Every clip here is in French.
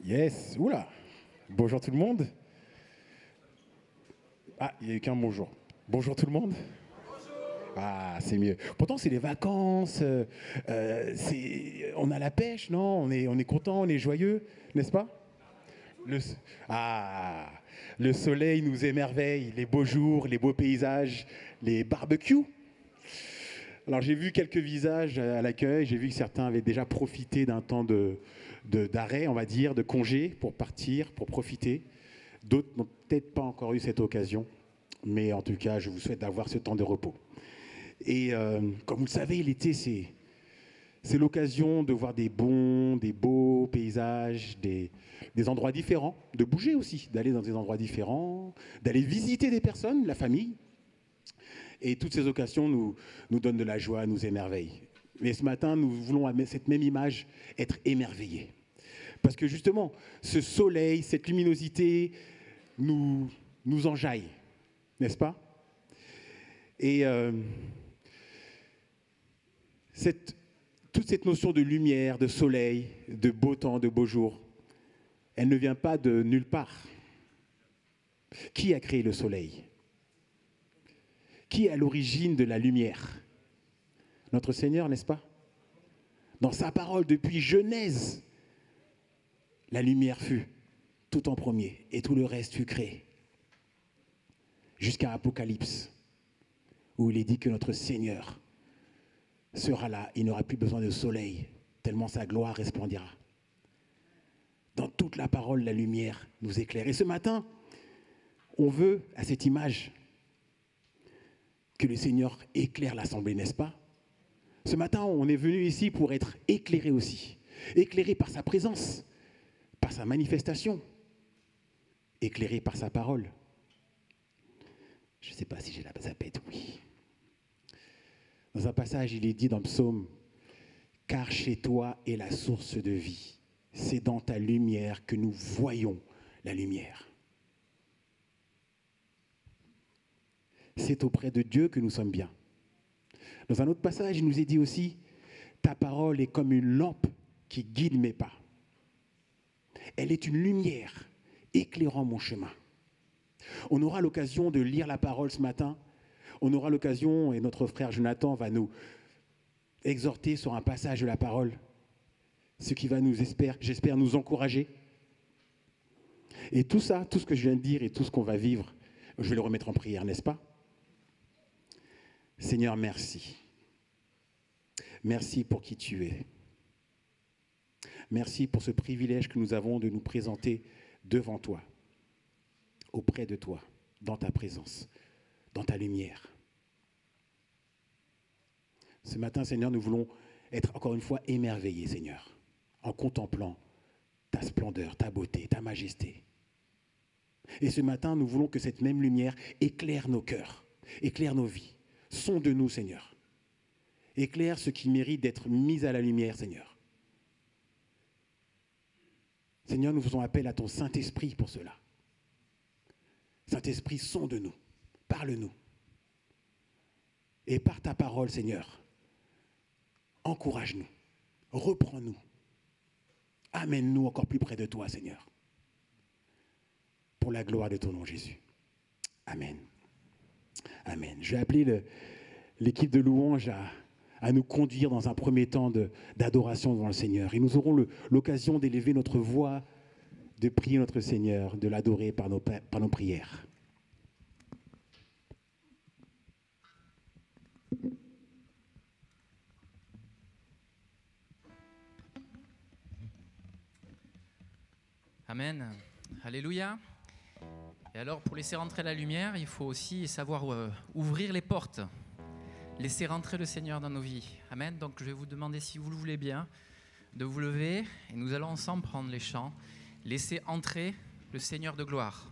Yes, oula. Bonjour tout le monde. Ah, il n'y a eu qu'un bonjour. Bonjour tout le monde. Ah, c'est mieux. Pourtant, c'est les vacances. On a la pêche, non? On est content, on est joyeux, n'est-ce pas? Le, ah, le soleil nous émerveille, les beaux jours, les beaux paysages, les barbecues. Alors, j'ai vu quelques visages à l'accueil. J'ai vu que certains avaient déjà profité d'un temps d'arrêt, on va dire, de congé pour partir, pour profiter. D'autres n'ont peut-être pas encore eu cette occasion. Mais en tout cas, je vous souhaite d'avoir ce temps de repos. Et comme vous le savez, l'été, c'est l'occasion de voir des beaux paysages, des endroits différents, de bouger aussi, d'aller dans des endroits différents, d'aller visiter des personnes, la famille. Et toutes ces occasions nous donnent de la joie, nous émerveillent. Mais ce matin, nous voulons, à cette même image, être émerveillés. Parce que justement, ce soleil, cette luminosité nous enjaille, n'est-ce pas? Et toute cette notion de lumière, de soleil, de beau temps, de beau jour, elle ne vient pas de nulle part. Qui a créé le soleil? Qui est à l'origine de la lumière? Notre Seigneur, n'est-ce pas? Dans sa parole, depuis Genèse, la lumière fut tout en premier et tout le reste fut créé. Jusqu'à Apocalypse, où il est dit que notre Seigneur sera là, il n'aura plus besoin de soleil, tellement sa gloire resplendira. Dans toute la parole, la lumière nous éclaire. Et ce matin, on veut, à cette image, que le Seigneur éclaire l'assemblée, n'est-ce pas? Ce matin, on est venu ici pour être éclairé aussi. Éclairé par sa présence, par sa manifestation, éclairé par sa parole. Je ne sais pas si j'ai la zapette, oui. Dans un passage, il est dit dans le psaume, « Car chez toi est la source de vie. C'est dans ta lumière que nous voyons la lumière. » C'est auprès de Dieu que nous sommes bien. Dans un autre passage, il nous est dit aussi, « Ta parole est comme une lampe qui guide mes pas. Elle est une lumière éclairant mon chemin. » On aura l'occasion de lire la parole ce matin. On aura l'occasion, et notre frère Jonathan va nous exhorter sur un passage de la parole, ce qui va j'espère, nous encourager. Et tout ça, tout ce que je viens de dire et tout ce qu'on va vivre, je vais le remettre en prière, n'est-ce pas? Seigneur, merci. Merci pour qui tu es. Merci pour ce privilège que nous avons de nous présenter devant toi, auprès de toi, dans ta présence, dans ta lumière. Ce matin, Seigneur, nous voulons être encore une fois émerveillés, Seigneur, en contemplant ta splendeur, ta beauté, ta majesté. Et ce matin, nous voulons que cette même lumière éclaire nos cœurs, éclaire nos vies. Sonde-nous, Seigneur. Éclaire ce qui mérite d'être mis à la lumière, Seigneur. Seigneur, nous faisons appel à ton Saint-Esprit pour cela. Saint-Esprit, sonde-nous, parle-nous. Et par ta parole, Seigneur, encourage-nous, reprends-nous, amène-nous encore plus près de toi, Seigneur. Pour la gloire de ton nom, Jésus. Amen. Amen. Je vais appeler l'équipe de louange à nous conduire dans un premier temps d'adoration devant le Seigneur. Et nous aurons l'occasion d'élever notre voix, de prier notre Seigneur, de l'adorer par nos prières. Amen. Alléluia. Et alors, pour laisser rentrer la lumière, il faut aussi savoir ouvrir les portes. Laisser rentrer le Seigneur dans nos vies. Amen. Donc, je vais vous demander, si vous le voulez bien, de vous lever et nous allons ensemble prendre les chants. Laisser entrer le Seigneur de gloire.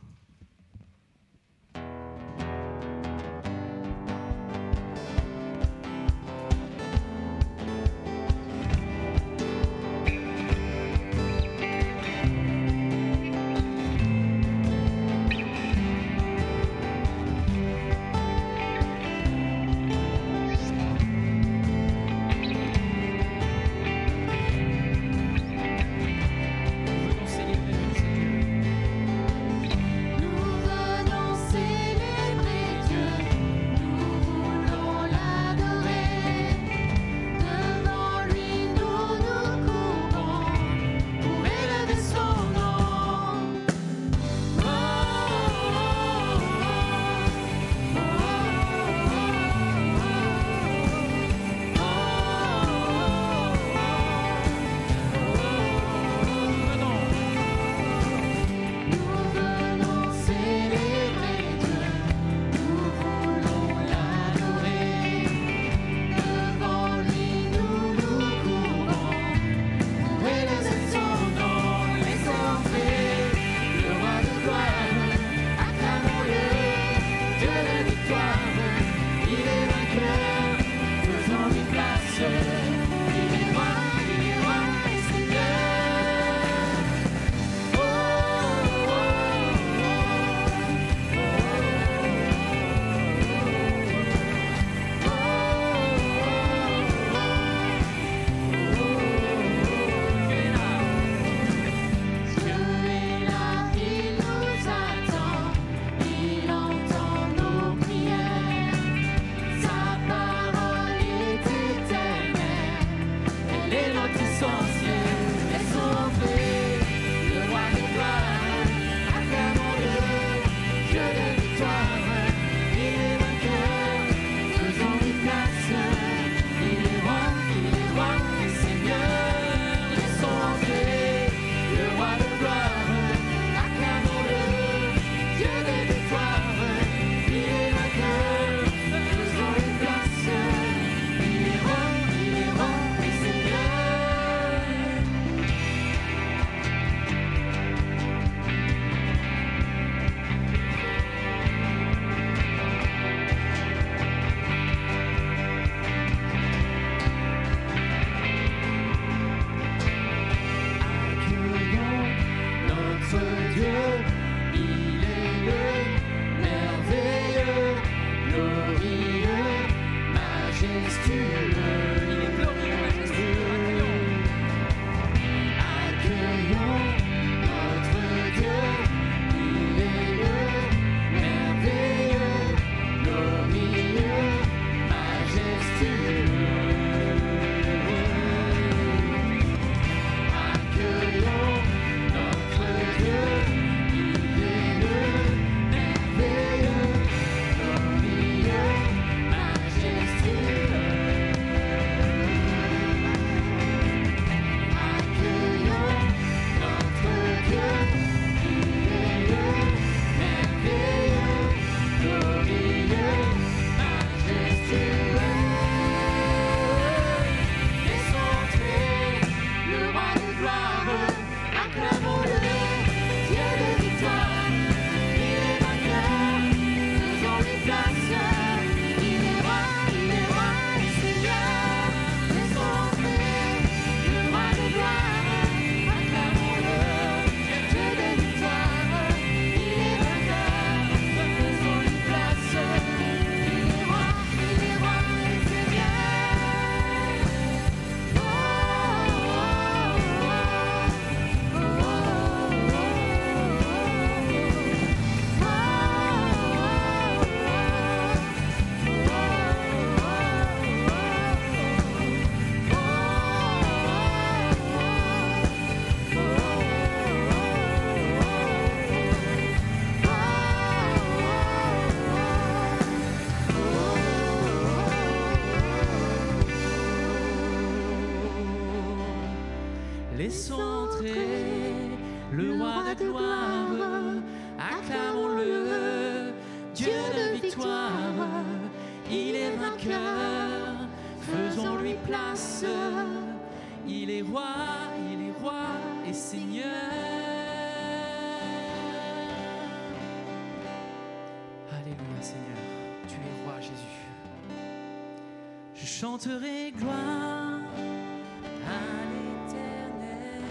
de gloire, acclamons-le, Dieu de victoire, il est vainqueur, faisons-lui place, il est roi et Seigneur. Alléluia Seigneur, tu es roi Jésus. Je chanterai gloire à l'Éternel,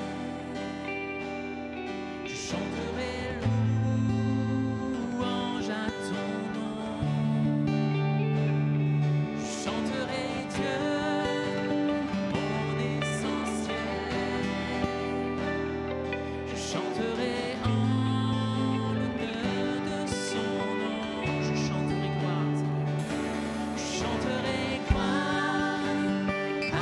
je chanterai louange à ton nom, je chanterai Dieu, mon essentiel, je chanterai en l'honneur de son nom, je chanterai gloire, je chanterai gloire à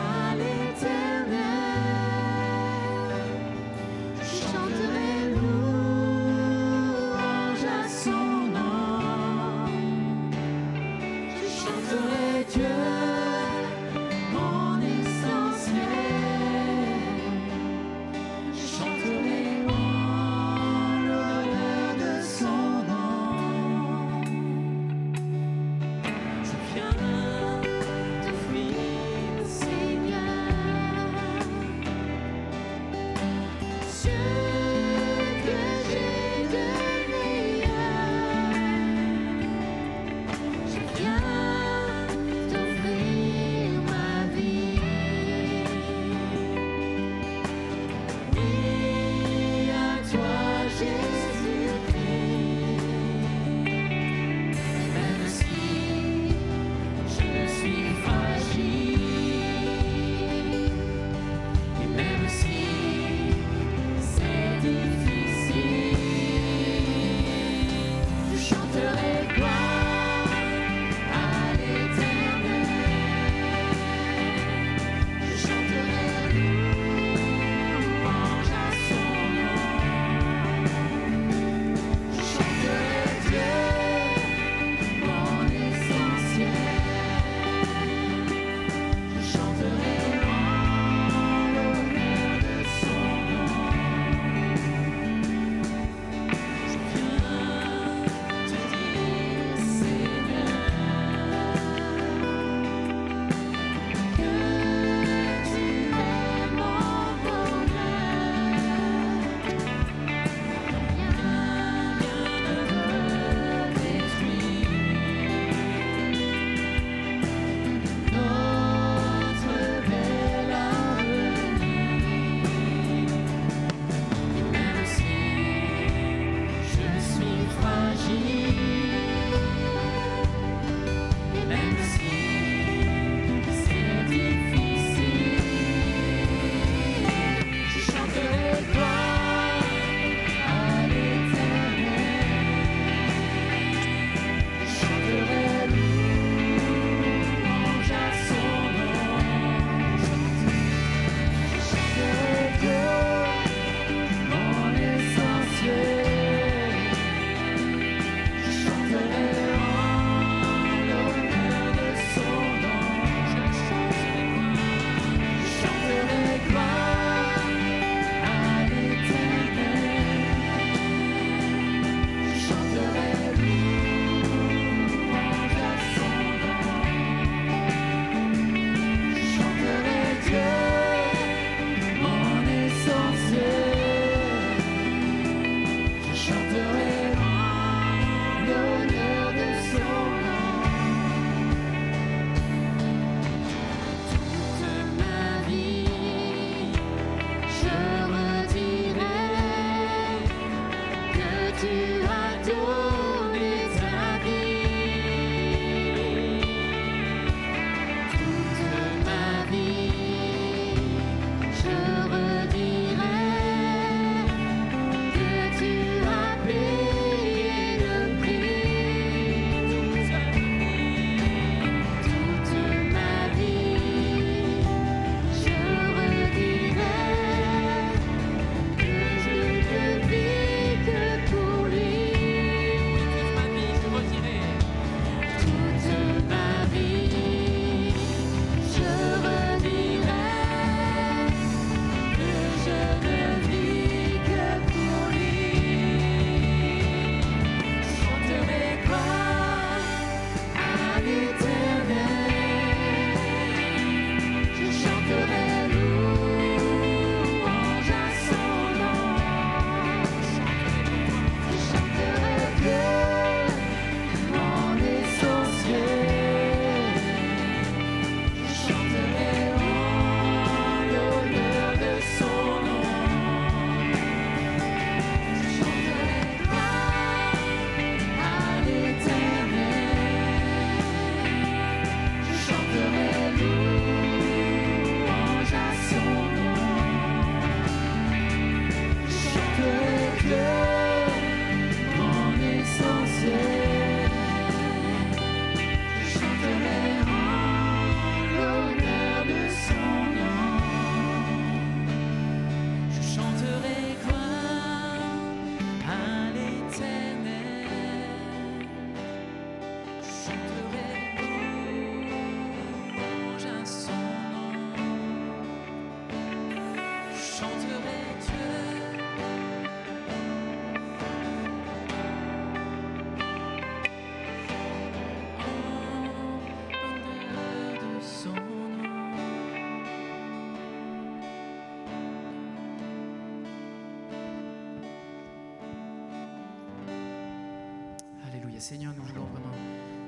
Alléluia. Seigneur, nous voulons vraiment,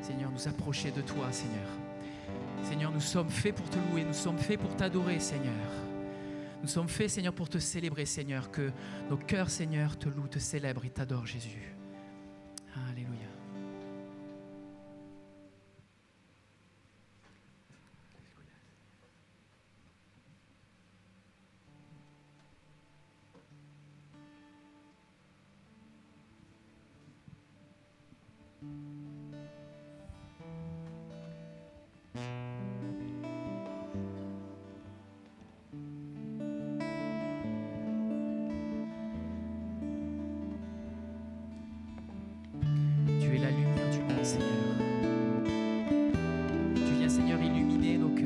Seigneur, nous approcher de toi, Seigneur. Seigneur, nous sommes faits pour te louer, nous sommes faits pour t'adorer, Seigneur. Nous sommes faits, Seigneur, pour te célébrer, Seigneur, que nos cœurs, Seigneur, te louent, te célèbrent et t'adorent, Jésus. Alléluia. Tu es la lumière du monde, Seigneur. Tu viens, Seigneur, illuminer nos cœurs.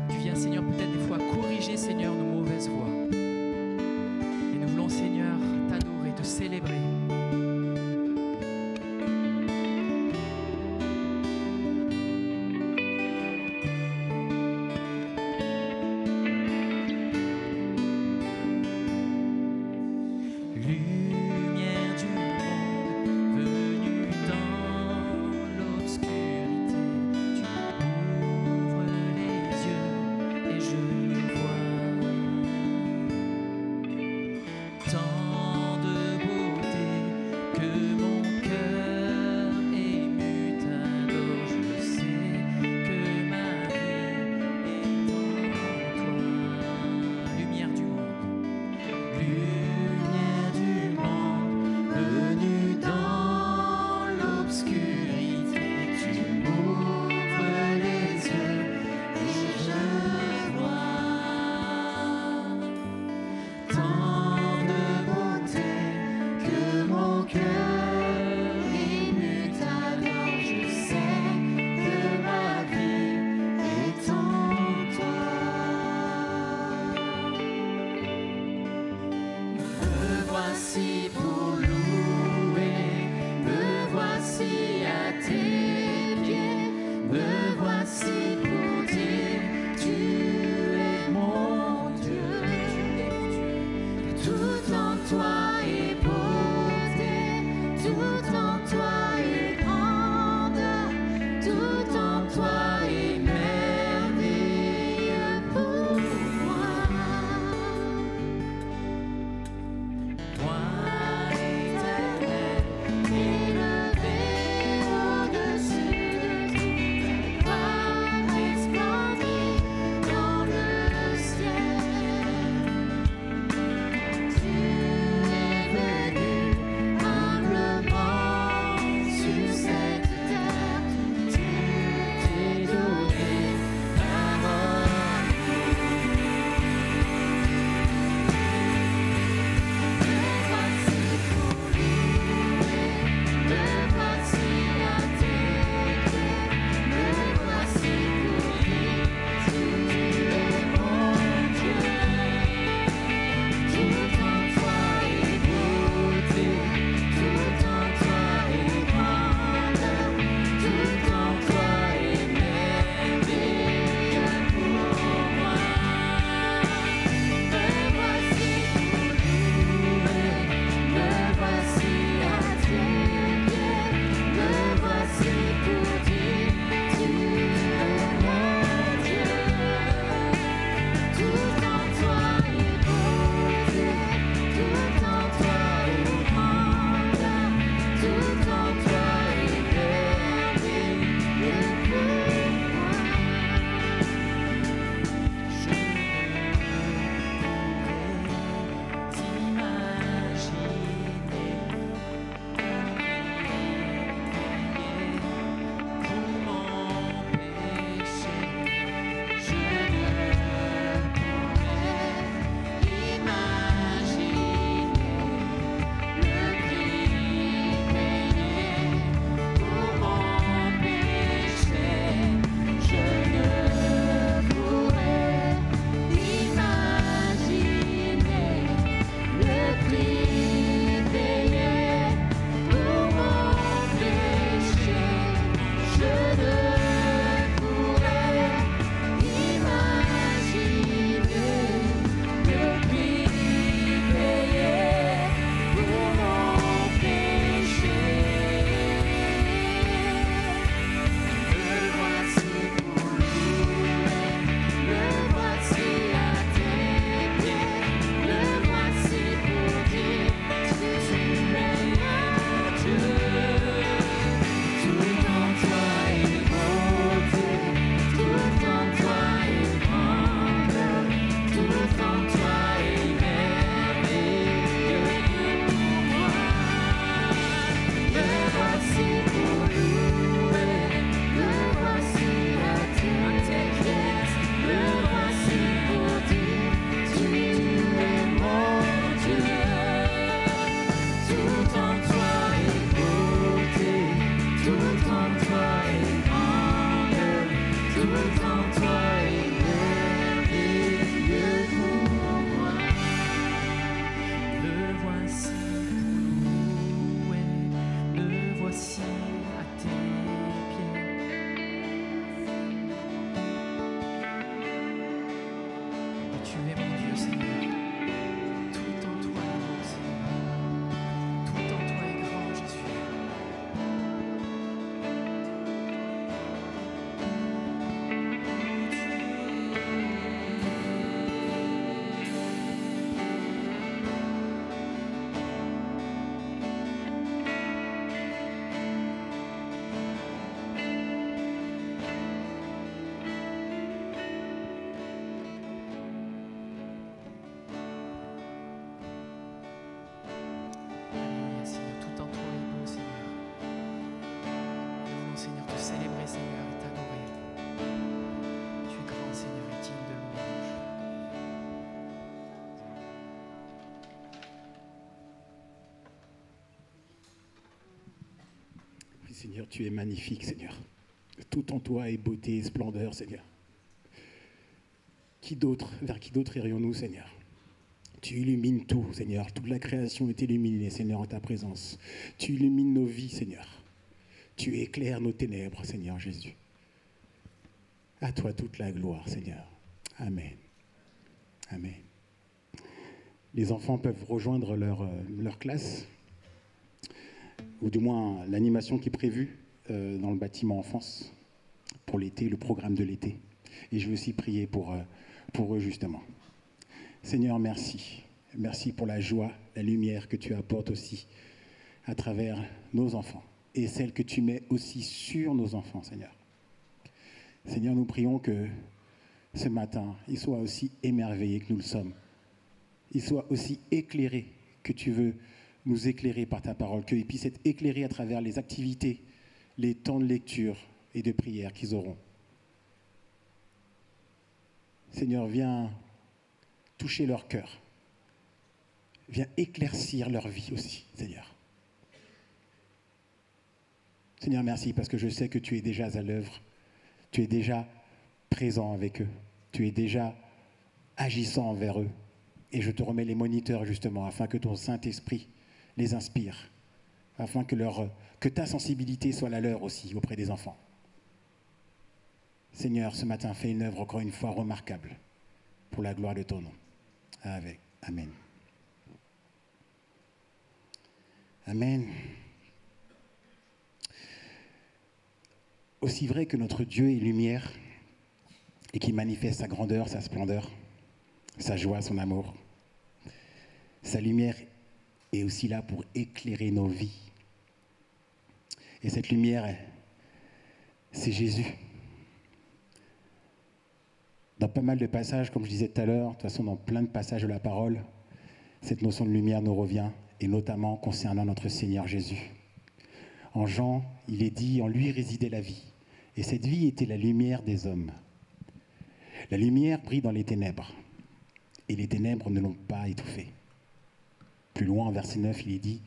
Tu viens, Seigneur, peut-être des fois corriger, Seigneur, nos mauvaises voies. Et nous voulons, Seigneur, t'adorer, te célébrer. Lumière du monde, venue dans l'obscurité, tu ouvres les yeux et je vois tant de beauté que mon cœur ému t'adore. Je sais que ma vie est en toi. Lumière du monde, lumière du monde, venue dans l'obscurité, tu m'ouvres les yeux et je vois tant de Seigneur, tu es magnifique, Seigneur. Tout en toi est beauté et splendeur, Seigneur. Vers qui d'autre irions-nous, Seigneur? Tu illumines tout, Seigneur. Toute la création est illuminée, Seigneur, en ta présence. Tu illumines nos vies, Seigneur. Tu éclaires nos ténèbres, Seigneur Jésus. À toi toute la gloire, Seigneur. Amen. Amen. Les enfants peuvent rejoindre leur classe, ou du moins l'animation qui est prévue dans le bâtiment enfance pour l'été, le programme de l'été. Et je veux aussi prier pour eux, justement. Seigneur, merci. Merci pour la joie, la lumière que tu apportes aussi à travers nos enfants et celle que tu mets aussi sur nos enfants, Seigneur. Seigneur, nous prions que ce matin, ils soient aussi émerveillés que nous le sommes. Ils soient aussi éclairés que tu veux nous éclairer par ta parole, qu'ils puissent être éclairés à travers les activités, les temps de lecture et de prière qu'ils auront. Seigneur, viens toucher leur cœur. Viens éclaircir leur vie aussi, Seigneur. Seigneur, merci parce que je sais que tu es déjà à l'œuvre. Tu es déjà présent avec eux. Tu es déjà agissant envers eux. Et je te remets les moniteurs justement afin que ton Saint-Esprit les inspire, afin que ta sensibilité soit la leur aussi auprès des enfants. Seigneur, ce matin, fais une œuvre encore une fois remarquable pour la gloire de ton nom. Amen. Amen. Aussi vrai que notre Dieu est lumière et qui manifeste sa grandeur, sa splendeur, sa joie, son amour, sa lumière est aussi là pour éclairer nos vies. Et cette lumière, c'est Jésus. Dans pas mal de passages, comme je disais tout à l'heure, de toute façon dans plein de passages de la parole, cette notion de lumière nous revient, et notamment concernant notre Seigneur Jésus. En Jean, il est dit, en lui résidait la vie, et cette vie était la lumière des hommes. La lumière brille dans les ténèbres, et les ténèbres ne l'ont pas étouffée. Plus loin, en verset 9, il est dit,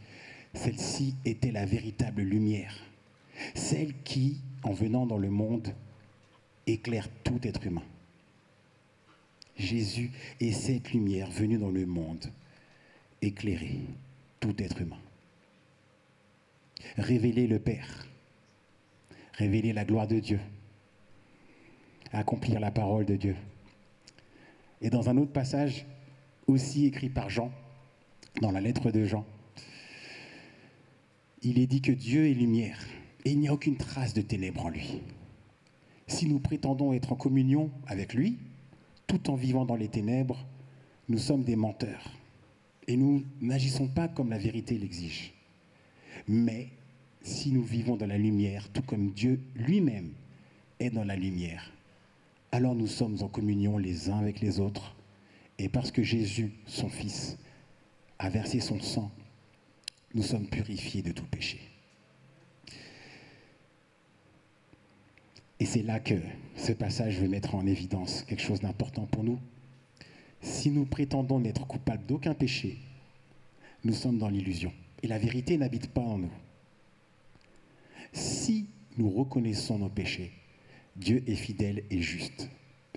celle-ci était la véritable lumière, celle qui, en venant dans le monde, éclaire tout être humain. Jésus est cette lumière venue dans le monde, éclairer tout être humain. Révéler le Père, révéler la gloire de Dieu, accomplir la parole de Dieu. Et dans un autre passage, aussi écrit par Jean, dans la lettre de Jean, il est dit que Dieu est lumière et il n'y a aucune trace de ténèbres en lui. Si nous prétendons être en communion avec lui, tout en vivant dans les ténèbres, nous sommes des menteurs. Et nous n'agissons pas comme la vérité l'exige. Mais si nous vivons dans la lumière, tout comme Dieu lui-même est dans la lumière, alors nous sommes en communion les uns avec les autres. Et parce que Jésus, son Fils, a versé son sang, nous sommes purifiés de tout péché. Et c'est là que ce passage veut mettre en évidence quelque chose d'important pour nous. Si nous prétendons n'être coupables d'aucun péché, nous sommes dans l'illusion. Et la vérité n'habite pas en nous. Si nous reconnaissons nos péchés, Dieu est fidèle et juste.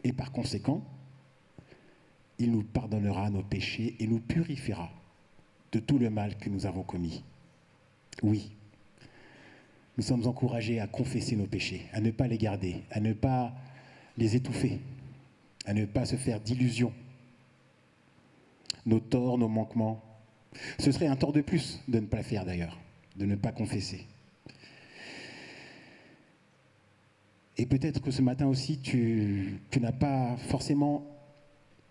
Et par conséquent, il nous pardonnera nos péchés et nous purifiera de tout le mal que nous avons commis. Oui, nous sommes encouragés à confesser nos péchés, à ne pas les garder, à ne pas les étouffer, à ne pas se faire d'illusions. Nos torts, nos manquements, ce serait un tort de plus de ne pas le faire d'ailleurs, de ne pas confesser. Et peut-être que ce matin aussi, tu n'as pas forcément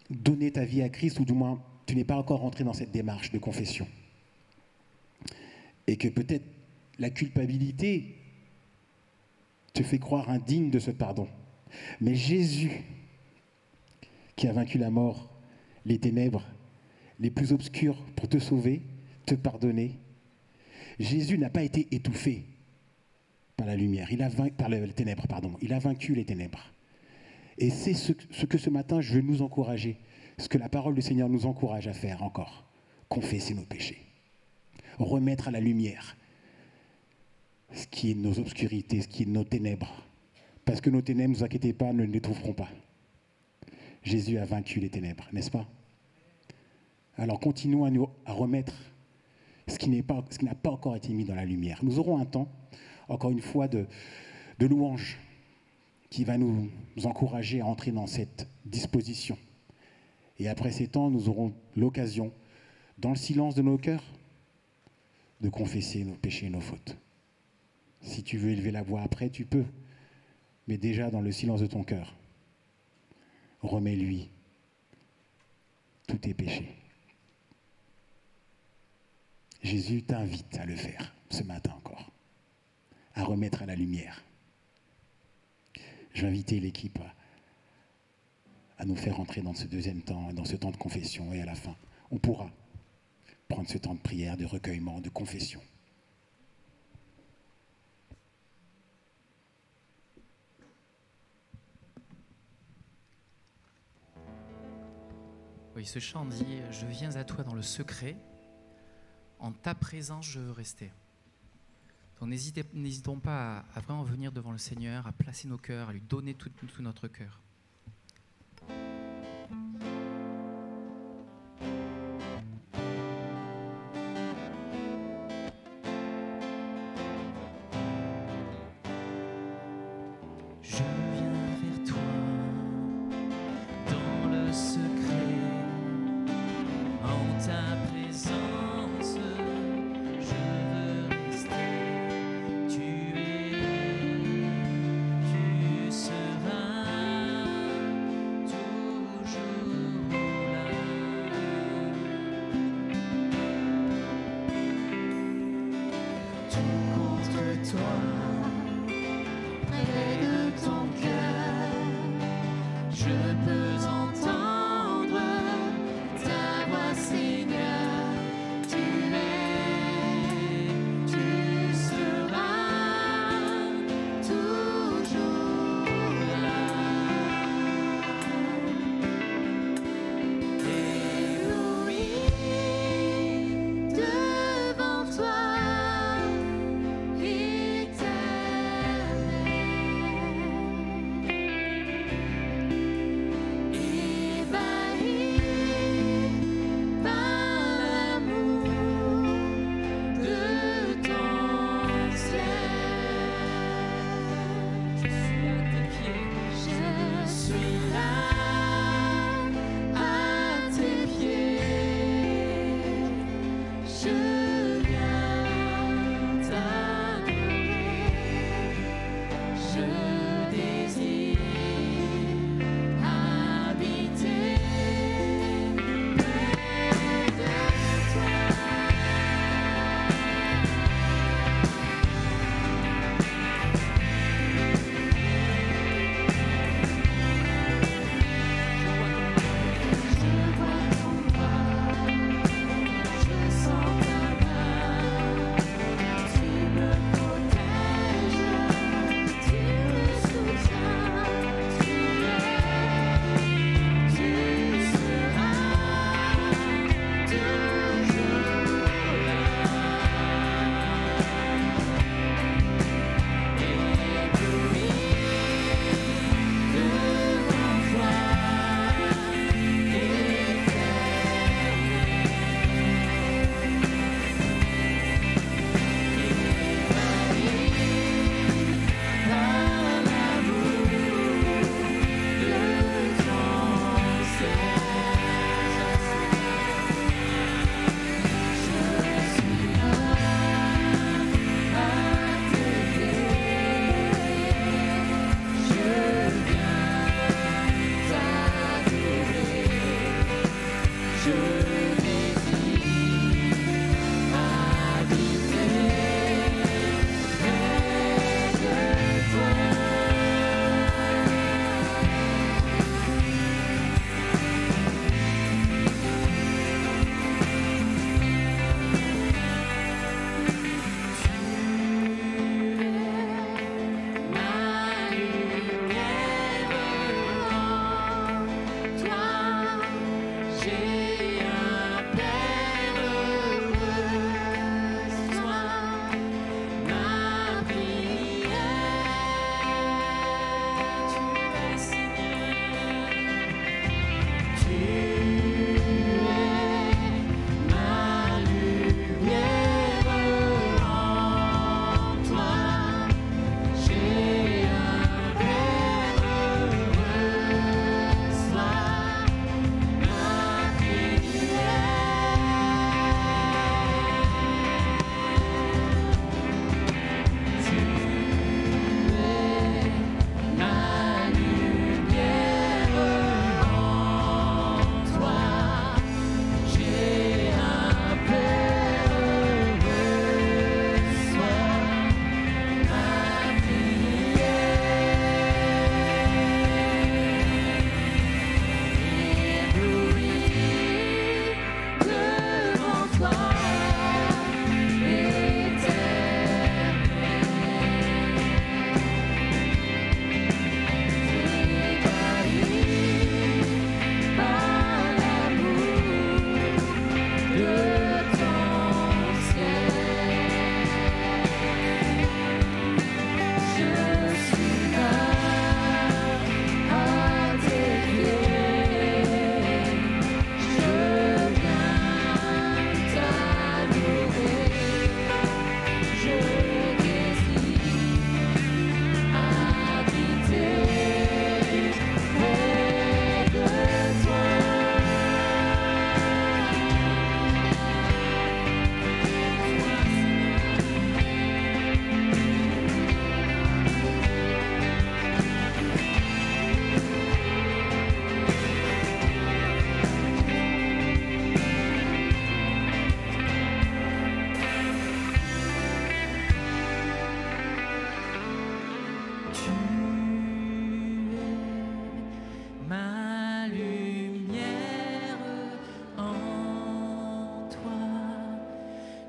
donné ta vie à Christ, ou du moins, tu n'es pas encore rentré dans cette démarche de confession. Et que peut-être la culpabilité te fait croire indigne de ce pardon. Mais Jésus, qui a vaincu la mort, les ténèbres les plus obscures pour te sauver, te pardonner, Jésus n'a pas été étouffé par la lumière, par les ténèbres, pardon. Il a vaincu les ténèbres. Et c'est ce que ce matin je veux nous encourager, ce que la parole du Seigneur nous encourage à faire encore, confesser nos péchés, remettre à la lumière ce qui est de nos obscurités, ce qui est de nos ténèbres. Parce que nos ténèbres, ne vous inquiétez pas, ne les trouveront pas. Jésus a vaincu les ténèbres, n'est-ce pas? Alors continuons à remettre ce qui n'a pas encore été mis dans la lumière. Nous aurons un temps, encore une fois, de louange qui va nous encourager à entrer dans cette disposition. Et après ces temps, nous aurons l'occasion, dans le silence de nos cœurs, de confesser nos péchés et nos fautes. Si tu veux élever la voix après, tu peux. Mais déjà, dans le silence de ton cœur, remets-lui tous tes péchés. Jésus t'invite à le faire, ce matin encore, à remettre à la lumière. Je vais inviter l'équipe à nous faire entrer dans ce deuxième temps, dans ce temps de confession. Et à la fin, on pourra prendre ce temps de prière, de recueillement, de confession. Oui, ce chant dit « Je viens à toi dans le secret, en ta présence je veux rester ». Donc n'hésitons pas à vraiment venir devant le Seigneur, à placer nos cœurs, à lui donner tout notre cœur. Je viens vers toi dans le secret, en ta présence je veux rester. Tu seras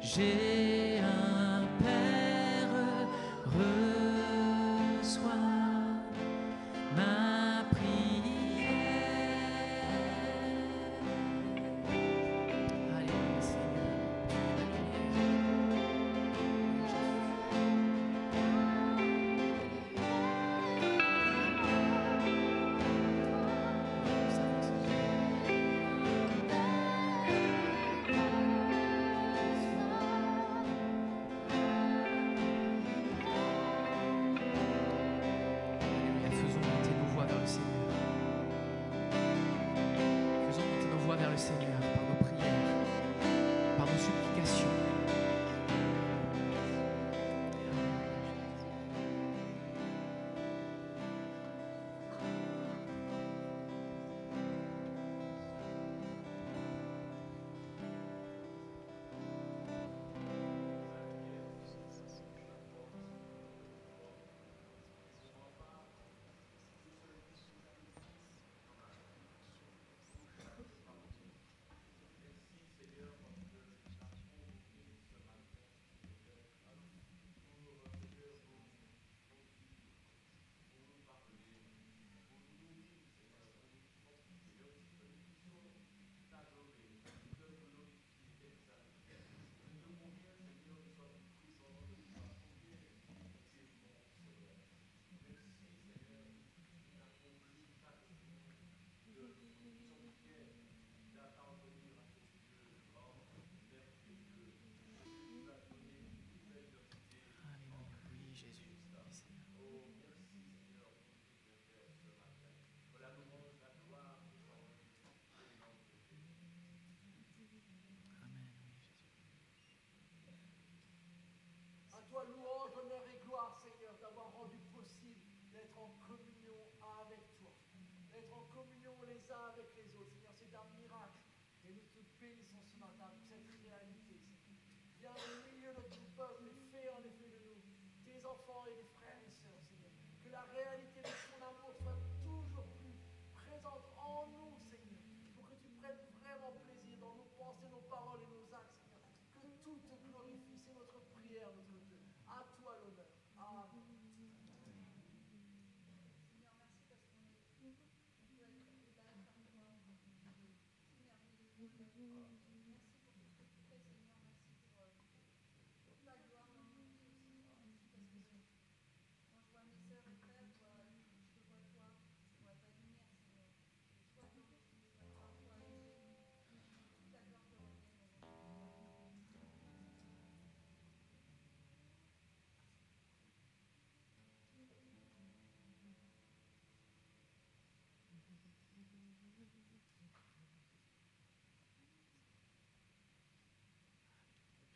J'ai un Père, reçois ma prière. Alléluia, Seigneur. Alléluia, faisons monter nos voix vers le Seigneur. Faisons monter nos voix vers le Seigneur par nos prières, par nos supplications. Alléluia, oui Jésus, oui Seigneur. Amen, oui Jésus. À toi louange, honneur et gloire, Seigneur, d'avoir rendu possible d'être en communion avec toi, d'être en communion les uns avec les autres. Seigneur, c'est un miracle. Et nous te bénissons ce matin pour cette réalité, Seigneur. Viens au milieu de ton peuple et fais en effet de nous tes enfants et des frères et sœurs, Seigneur. Que la réalité de ton amour soit toujours plus présente en nous, Seigneur. Pour que tu prennes vraiment plaisir dans nos pensées, nos paroles et nos actes, Seigneur. Que tout te glorifie. C'est notre prière, notre Dieu. À toi l'honneur. Amen. Seigneur, merci parce qu'on peut être là par toi. C'est merveilleux. Merci pour tout ce que tu fais, Seigneur. Merci pour toute la gloire dans nos vies aussi. Merci parce que quand je vois mes sœurs et frères, je te vois toi, je vois ta lumière, Seigneur. Et toi, glorifié, sois parfois élevé. Toute la gloire te revienne aujourd'hui.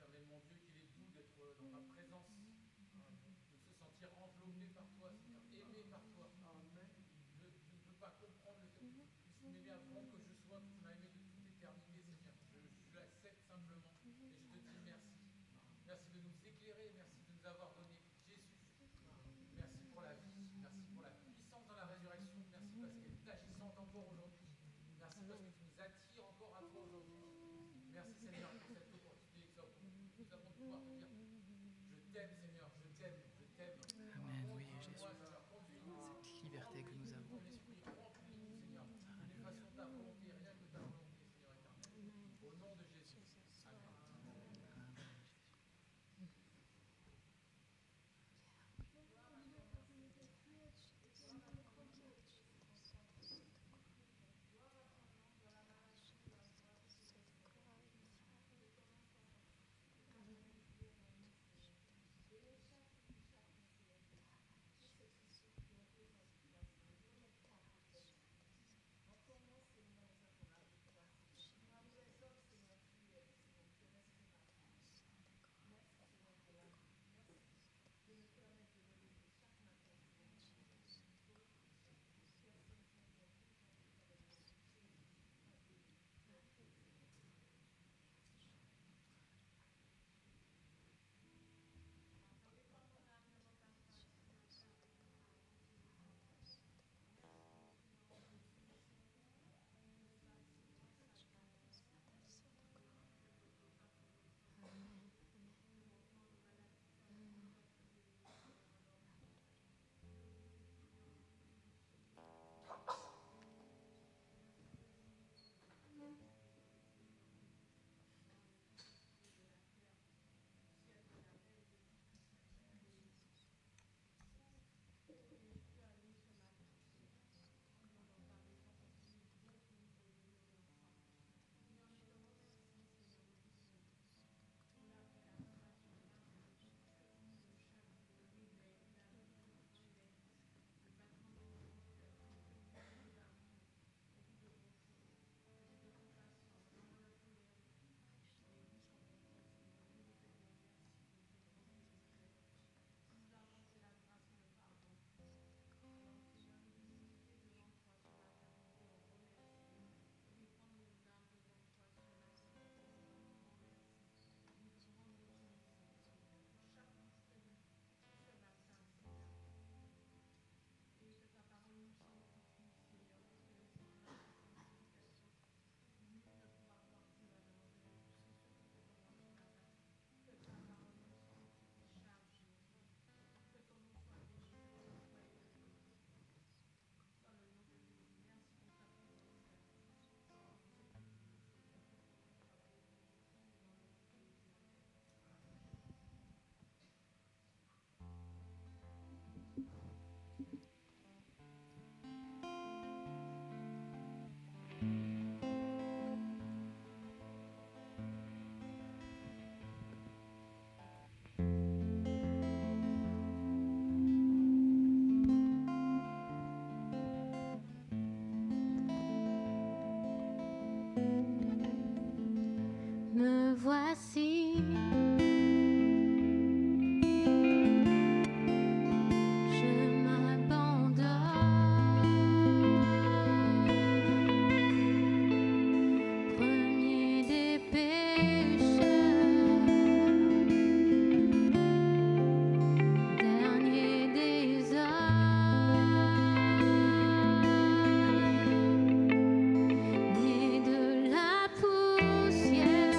Éternel mon Dieu, qu'il est doux d'être dans ta présence, de se sentir enveloppé par toi, Seigneur, aimé par toi. Amen. Je ne peux pas comprendre le fait que tu puisses m'aimer avant que je sois, que tu m'as aimé de toute éternité, Seigneur. Je l'accepte simplement et je te dis merci. Merci de nous éclairer, merci de nous avoir donné Jésus. Merci pour la vie, merci pour la puissance dans la résurrection, merci parce qu'elle est agissante encore aujourd'hui. Merci parce que tu nous attires encore à toi aujourd'hui. Merci Seigneur pour cette opportunité que nous avons de pouvoir te dire je t'aime Seigneur, je t'aime, je t'aime. Amen, oui Jésus. Conduis-moi, Seigneur, conduis-nous. Cette liberté que nous avons. Ton esprit remplis-nous Seigneur. Nous fassions ta volonté, rien que ta volonté Seigneur éternel. Au nom de Jésus. Amen. Né de la poussière.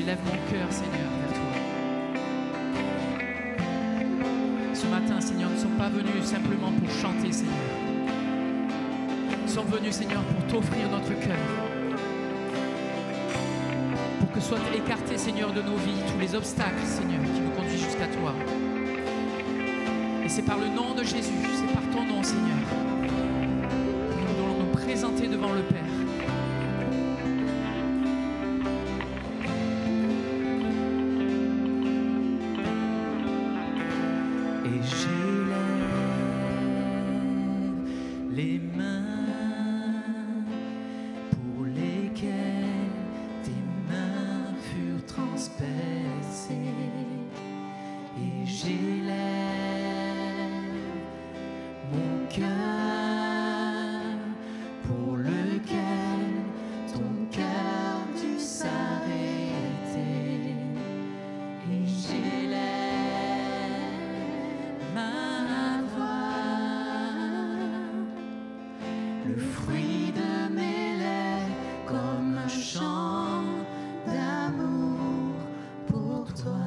J'élève mon cœur, Seigneur, vers toi. Ce matin, Seigneur, nous ne sommes pas venus simplement pour chanter, Seigneur. Nous sommes venus, Seigneur, pour t'offrir notre cœur. Pour que soient écartés, Seigneur, de nos vies tous les obstacles, Seigneur, qui nous conduisent jusqu'à toi. Et c'est par le nom de Jésus, c'est par ton nom, Seigneur, que nous allons nous présenter devant le Père. Et j'élève les mains pour lesquelles tes mains furent transpercées. Et j'élève mon cœur pour lequel ton cœur dut s'arrêter. Et j'élève ma voix, le fruit de mes lèvres comme un chant d'amour pour toi.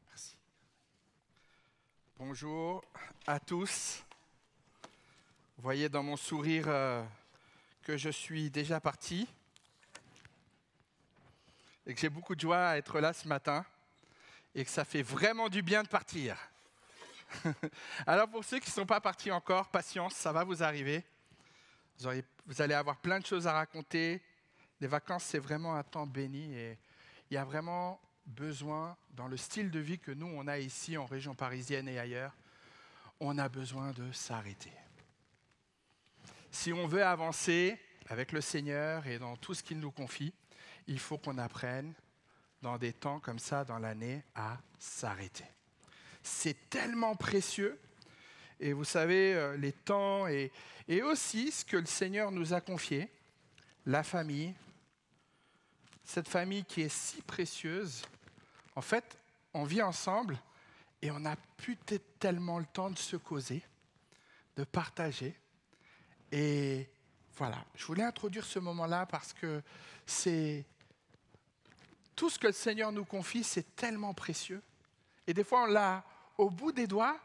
Merci. Bonjour à tous. Vous voyez dans mon sourire que je suis déjà parti et que j'ai beaucoup de joie à être là ce matin et que ça fait vraiment du bien de partir. Alors pour ceux qui ne sont pas partis encore, patience, ça va vous arriver. Vous allez avoir plein de choses à raconter. Les vacances, c'est vraiment un temps béni et il y a vraiment besoin, dans le style de vie que nous, on a ici en région parisienne et ailleurs, on a besoin de s'arrêter. Si on veut avancer avec le Seigneur et dans tout ce qu'il nous confie, il faut qu'on apprenne, dans des temps comme ça dans l'année, à s'arrêter. C'est tellement précieux. Et vous savez, les temps et aussi ce que le Seigneur nous a confié, la famille, cette famille qui est si précieuse. En fait, on vit ensemble et on n'a plus tellement le temps de se causer, de partager. Et voilà, je voulais introduire ce moment-là parce que c'est tout ce que le Seigneur nous confie, c'est tellement précieux. Et des fois, on l'a au bout des doigts,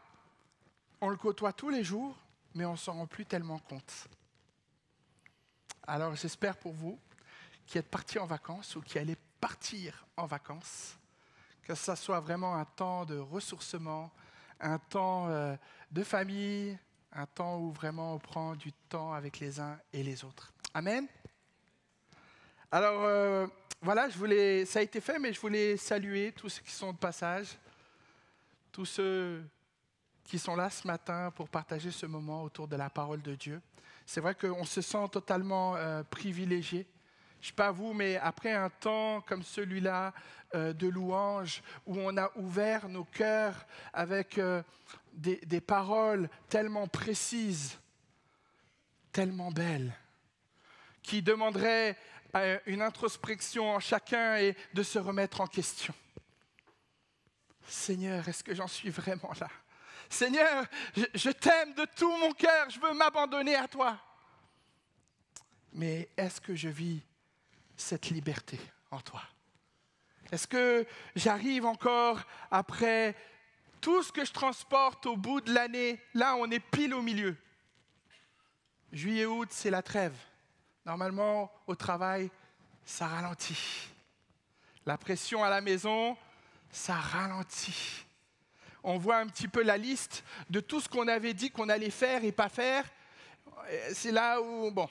on le côtoie tous les jours, mais on ne s'en rend plus tellement compte. Alors j'espère pour vous qui êtes partis en vacances ou qui allez partir en vacances, que ça soit vraiment un temps de ressourcement, un temps de famille, un temps où vraiment on prend du temps avec les uns et les autres. Amen. Alors voilà, ça a été fait, mais je voulais saluer tous ceux qui sont de passage, tous ceux qui sont là ce matin pour partager ce moment autour de la parole de Dieu. C'est vrai qu'on se sent totalement privilégié. Je ne sais pas vous, mais après un temps comme celui-là de louange, où on a ouvert nos cœurs avec des paroles tellement précises, tellement belles, qui demanderaient une introspection en chacun et de se remettre en question. Seigneur, est-ce que j'en suis vraiment là ? Seigneur, je t'aime de tout mon cœur, je veux m'abandonner à toi. Mais est-ce que je vis cette liberté en toi? Est-ce que j'arrive encore après tout ce que je transporte au bout de l'année? Là, on est pile au milieu. Juillet, août, c'est la trêve. Normalement, au travail, ça ralentit. La pression à la maison, ça ralentit. On voit un petit peu la liste de tout ce qu'on avait dit qu'on allait faire et pas faire. C'est là où, bon,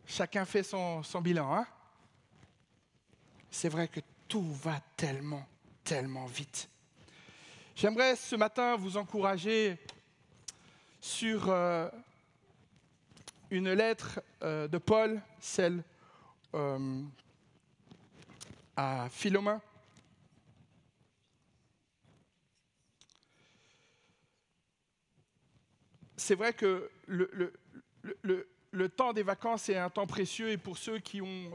chacun fait son bilan. Hein? C'est vrai que tout va tellement, tellement vite. J'aimerais ce matin vous encourager sur une lettre de Paul, celle à Philémon. C'est vrai que le temps des vacances est un temps précieux et pour ceux qui ont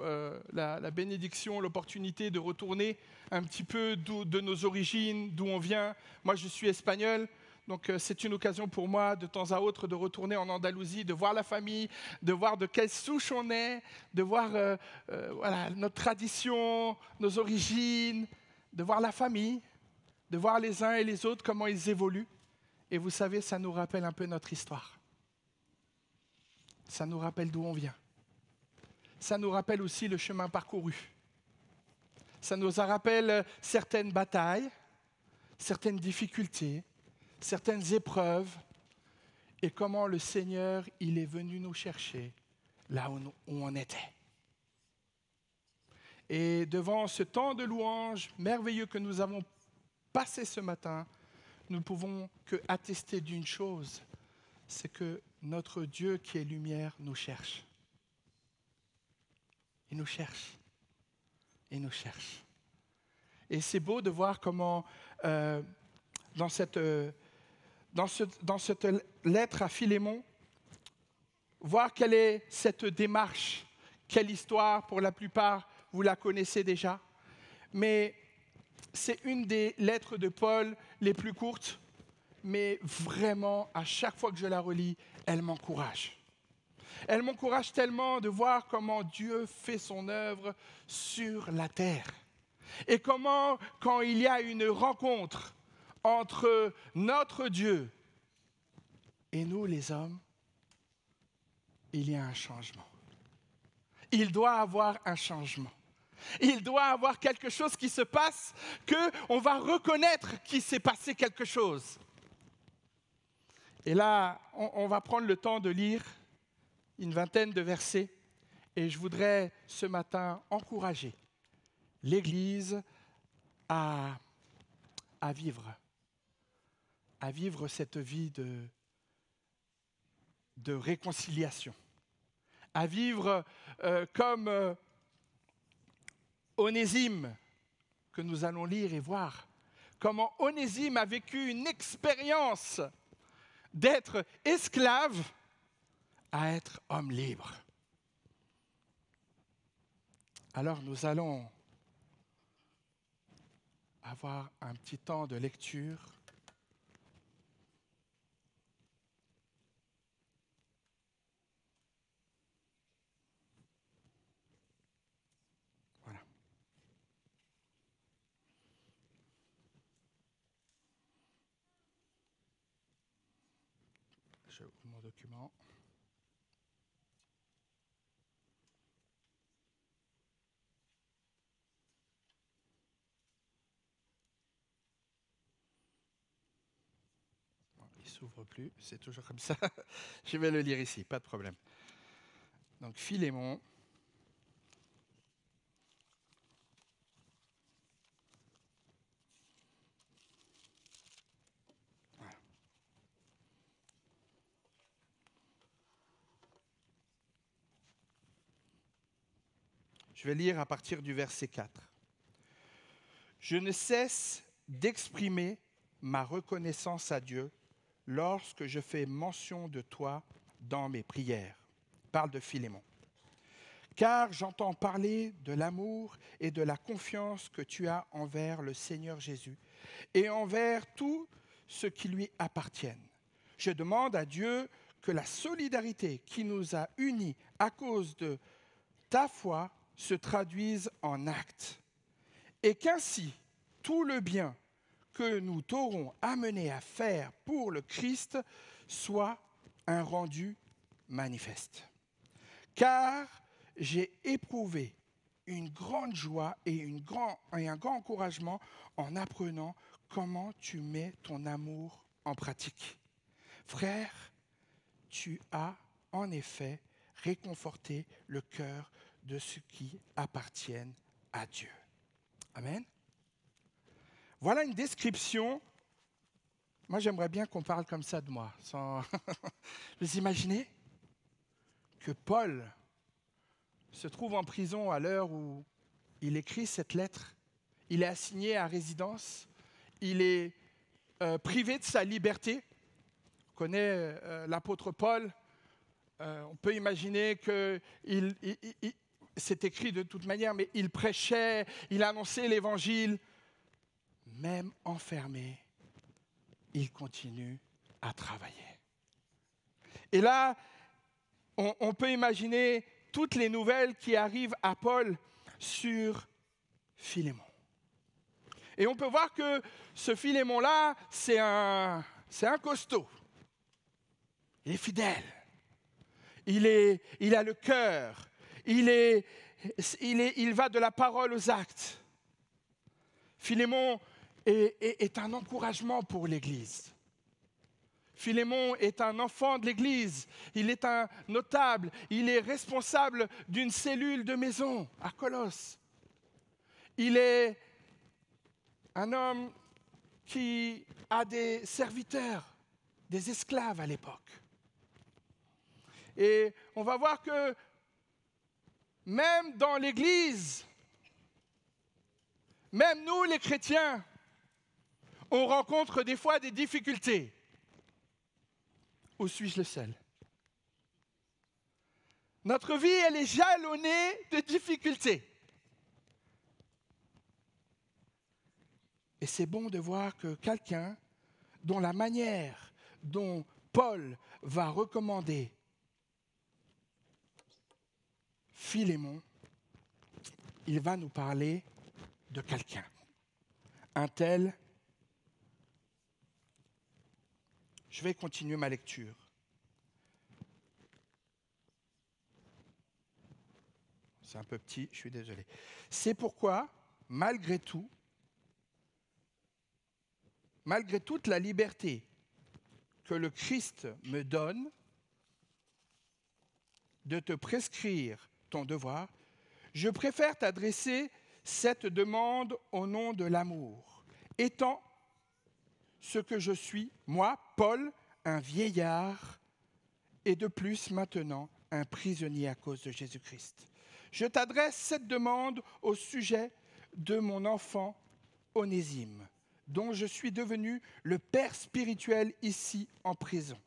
la bénédiction, l'opportunité de retourner un petit peu de nos origines, d'où on vient. Moi, je suis espagnol, donc c'est une occasion pour moi de temps à autre de retourner en Andalousie, de voir la famille, de voir de quelle souche on est, de voir voilà, notre tradition, nos origines, de voir la famille, de voir les uns et les autres, comment ils évoluent. Et vous savez, ça nous rappelle un peu notre histoire. Ça nous rappelle d'où on vient. Ça nous rappelle aussi le chemin parcouru. Ça nous rappelle certaines batailles, certaines difficultés, certaines épreuves, et comment le Seigneur, il est venu nous chercher là où on était. Et devant ce temps de louange merveilleux que nous avons passé ce matin, nous ne pouvons que attester d'une chose, c'est que notre Dieu qui est lumière nous cherche. Il nous cherche. Il nous cherche. Et c'est beau de voir comment, dans cette lettre à Philémon, voir quelle est cette démarche, quelle histoire, pour la plupart, vous la connaissez déjà. Mais c'est une des lettres de Paul les plus courtes, mais vraiment, à chaque fois que je la relis, elle m'encourage. Elle m'encourage tellement de voir comment Dieu fait son œuvre sur la terre. Et comment, quand il y a une rencontre entre notre Dieu et nous, les hommes, il y a un changement. Il doit avoir un changement. Il doit avoir quelque chose qui se passe, qu'on va reconnaître qu'il s'est passé quelque chose. Et là, on va prendre le temps de lire une vingtaine de versets. Et je voudrais ce matin encourager l'Église à vivre cette vie de réconciliation, à vivre comme Onésime, que nous allons lire et voir, comment Onésime a vécu une expérience d'être esclave à être homme libre. Alors nous allons avoir un petit temps de lecture. Voilà. Je ouvre mon document. Il ne s'ouvre plus, c'est toujours comme ça. Je vais le lire ici, pas de problème. Donc Philémon. Voilà. Je vais lire à partir du verset 4. Je ne cesse d'exprimer ma reconnaissance à Dieu lorsque je fais mention de toi dans mes prières. Parle de Philémon. Car j'entends parler de l'amour et de la confiance que tu as envers le Seigneur Jésus et envers tout ce qui lui appartiennent. Je demande à Dieu que la solidarité qui nous a unis à cause de ta foi se traduise en actes et qu'ainsi tout le bien que nous t'aurons amené à faire pour le Christ soit un rendu manifeste. Car j'ai éprouvé une grande joie et un grand encouragement en apprenant comment tu mets ton amour en pratique. Frère, tu as en effet réconforté le cœur de ceux qui appartiennent à Dieu. Amen. Voilà une description Moi, j'aimerais bien qu'on parle comme ça de moi. Vous imaginez que Paul se trouve en prison à l'heure où il écrit cette lettre. Il est assigné à résidence. Il est privé de sa liberté. On connaît l'apôtre Paul. On peut imaginer que c'est écrit de toute manière, mais il prêchait, il annonçait l'évangile. Même enfermé, il continue à travailler. Et là, on peut imaginer toutes les nouvelles qui arrivent à Paul sur Philémon. Et on peut voir que ce Philémon-là, c'est un costaud. Il est fidèle. Il a le cœur. Il va de la parole aux actes. Philémon est un encouragement pour l'Église. Philémon est un enfant de l'Église. Il est un notable. Il est responsable d'une cellule de maison à Colosse. Il est un homme qui a des serviteurs, des esclaves à l'époque. Et on va voir que même dans l'Église, même nous les chrétiens, on rencontre des fois des difficultés. Ou suis-je le seul? Notre vie, elle est jalonnée de difficultés. Et c'est bon de voir que quelqu'un dont la manière dont Paul va recommander Philémon, il va nous parler de quelqu'un. Un tel. Je vais continuer ma lecture. C'est un peu petit, je suis désolé. C'est pourquoi, malgré toute la liberté que le Christ me donne de te prescrire ton devoir, je préfère t'adresser cette demande au nom de l'amour, étant ce que je suis, moi, Paul, un vieillard, et de plus maintenant un prisonnier à cause de Jésus-Christ. Je t'adresse cette demande au sujet de mon enfant Onésime, dont je suis devenu le père spirituel ici en prison.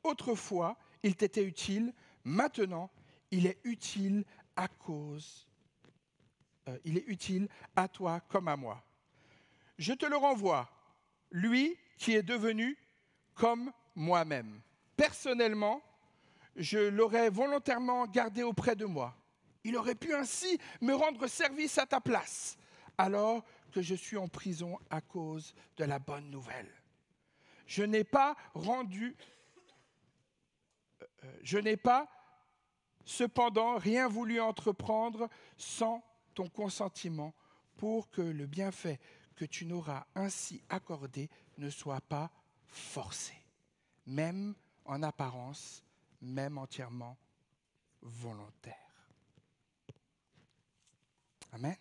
Autrefois, il t'était utile, maintenant, il est utile à toi comme à moi. Je te le renvoie, lui qui est devenu comme moi-même. Personnellement, je l'aurais volontairement gardé auprès de moi. Il aurait pu ainsi me rendre service à ta place, alors que je suis en prison à cause de la bonne nouvelle. Je n'ai pas cependant rien voulu entreprendre sans ton consentiment pour que le bienfait que tu n'auras ainsi accordé ne soit pas forcé, même en apparence, même entièrement volontaire. Amen.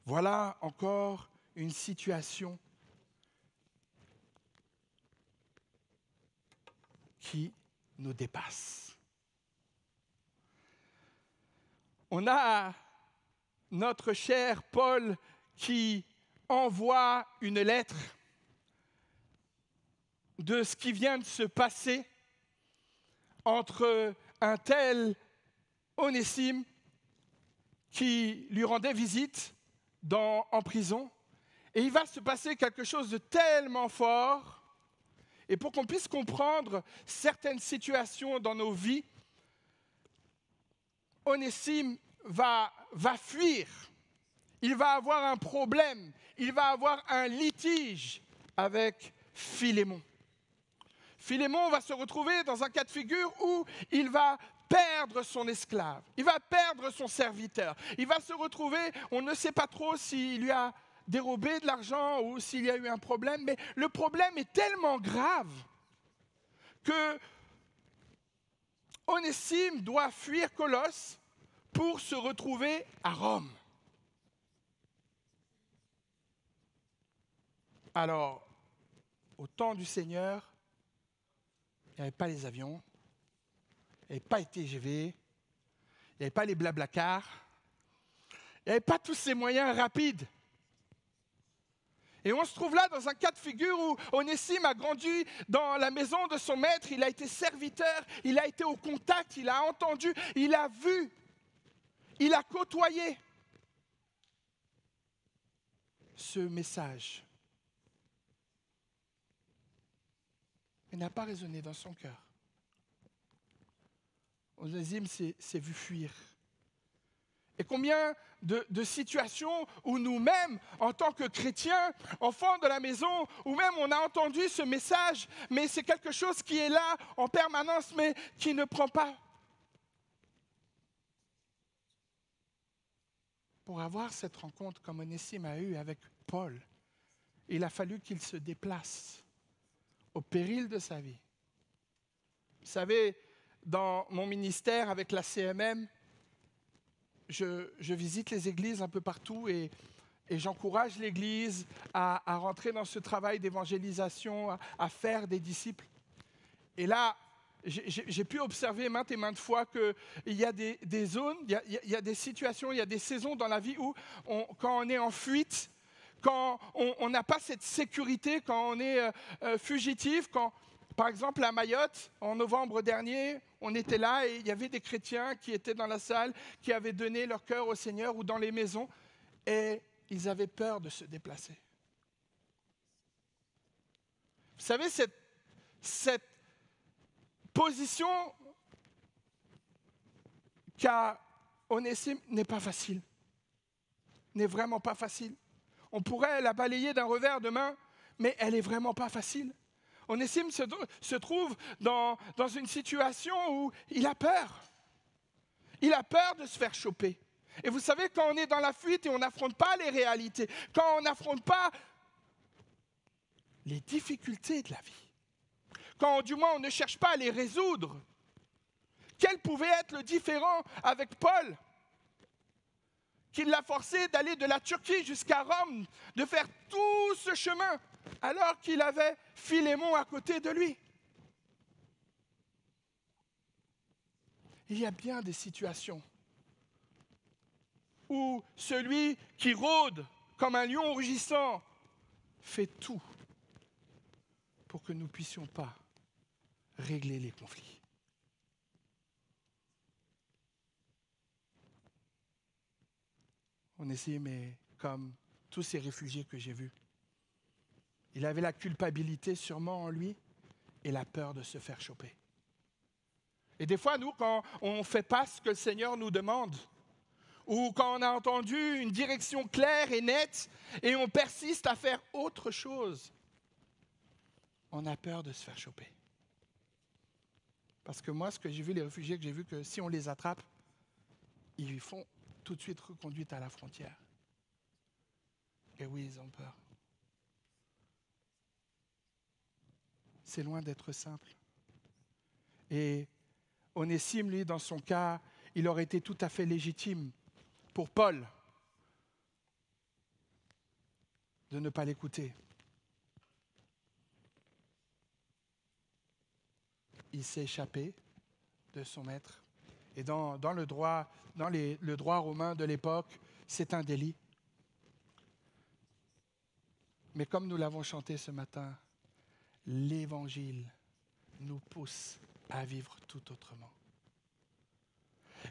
Voilà encore une situation qui nous dépasse. On a notre cher Paul qui envoie une lettre de ce qui vient de se passer entre un tel Onésime qui lui rendait visite en prison. Et il va se passer quelque chose de tellement fort. Et pour qu'on puisse comprendre certaines situations dans nos vies, Onésime va fuir. Il va avoir un problème. Il va avoir un litige avec Philémon. Philémon va se retrouver dans un cas de figure où il va perdre son esclave. Il va perdre son serviteur. Il va se retrouver, on ne sait pas trop s'il lui a dérobé de l'argent ou s'il y a eu un problème, mais le problème est tellement grave que Onésime doit fuir Colosse pour se retrouver à Rome. Alors, au temps du Seigneur, il n'y avait pas les avions, il n'y avait pas les TGV, il n'y avait pas les blablacars, il n'y avait pas tous ces moyens rapides. Et on se trouve là dans un cas de figure où Onésime a grandi dans la maison de son maître, il a été serviteur, il a été au contact, il a entendu, il a vu, il a côtoyé ce message. Il n'a pas résonné dans son cœur. Onésime s'est vu fuir. Et combien de situations où nous-mêmes, en tant que chrétiens, enfants de la maison, où même on a entendu ce message, mais c'est quelque chose qui est là en permanence, mais qui ne prend pas. Pour avoir cette rencontre comme Onésime a eu avec Paul, il a fallu qu'il se déplace au péril de sa vie. Vous savez, dans mon ministère avec la CMM, je visite les églises un peu partout et j'encourage l'Église à rentrer dans ce travail d'évangélisation, à faire des disciples. Et là, j'ai pu observer maintes et maintes fois qu'il y a des zones, il y a des situations, il y a des saisons dans la vie où, quand on est en fuite, quand on n'a pas cette sécurité, quand on est fugitif, quand, par exemple, à Mayotte, en novembre dernier, on était là et il y avait des chrétiens qui étaient dans la salle, qui avaient donné leur cœur au Seigneur ou dans les maisons, et ils avaient peur de se déplacer. Vous savez, cette position qu'a Onésime n'est pas facile, n'est vraiment pas facile. On pourrait la balayer d'un revers de main, mais elle n'est vraiment pas facile. Onésime se trouve dans une situation où il a peur. Il a peur de se faire choper. Et vous savez, quand on est dans la fuite et on n'affronte pas les réalités, quand on n'affronte pas les difficultés de la vie, quand du moins on ne cherche pas à les résoudre, quel pouvait être le différent avec Paul, qui l'a forcé d'aller de la Turquie jusqu'à Rome, de faire tout ce chemin, alors qu'il avait Philémon à côté de lui. Il y a bien des situations où celui qui rôde comme un lion rugissant fait tout pour que nous ne puissions pas régler les conflits. Onésime est comme tous ces réfugiés que j'ai vus. Il avait la culpabilité sûrement en lui et la peur de se faire choper. Et des fois, nous, quand on ne fait pas ce que le Seigneur nous demande, ou quand on a entendu une direction claire et nette, et on persiste à faire autre chose, on a peur de se faire choper. Parce que moi, ce que j'ai vu, les réfugiés que j'ai vus, que si on les attrape, ils font tout de suite reconduite à la frontière. Et oui, ils ont peur. C'est loin d'être simple. Et Onésime, lui, dans son cas, il aurait été tout à fait légitime pour Paul de ne pas l'écouter. Il s'est échappé de son maître. Et dans le droit romain de l'époque, c'est un délit. Mais comme nous l'avons chanté ce matin, l'Évangile nous pousse à vivre tout autrement.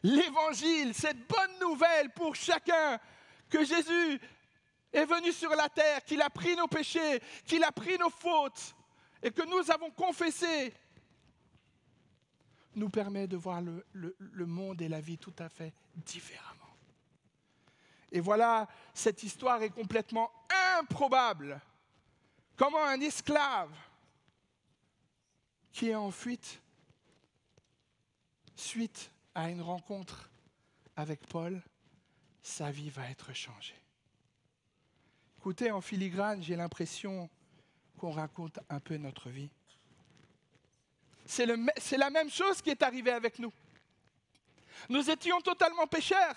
L'Évangile, cette bonne nouvelle pour chacun, que Jésus est venu sur la terre, qu'il a pris nos péchés, qu'il a pris nos fautes, et que nous avons confessé, nous permet de voir le monde et la vie tout à fait différemment. Et voilà, cette histoire est complètement improbable. Comment un esclave qui est en fuite, suite à une rencontre avec Paul, sa vie va être changée. Écoutez, en filigrane, j'ai l'impression qu'on raconte un peu notre vie. C'est la même chose qui est arrivée avec nous. Nous étions totalement pécheurs.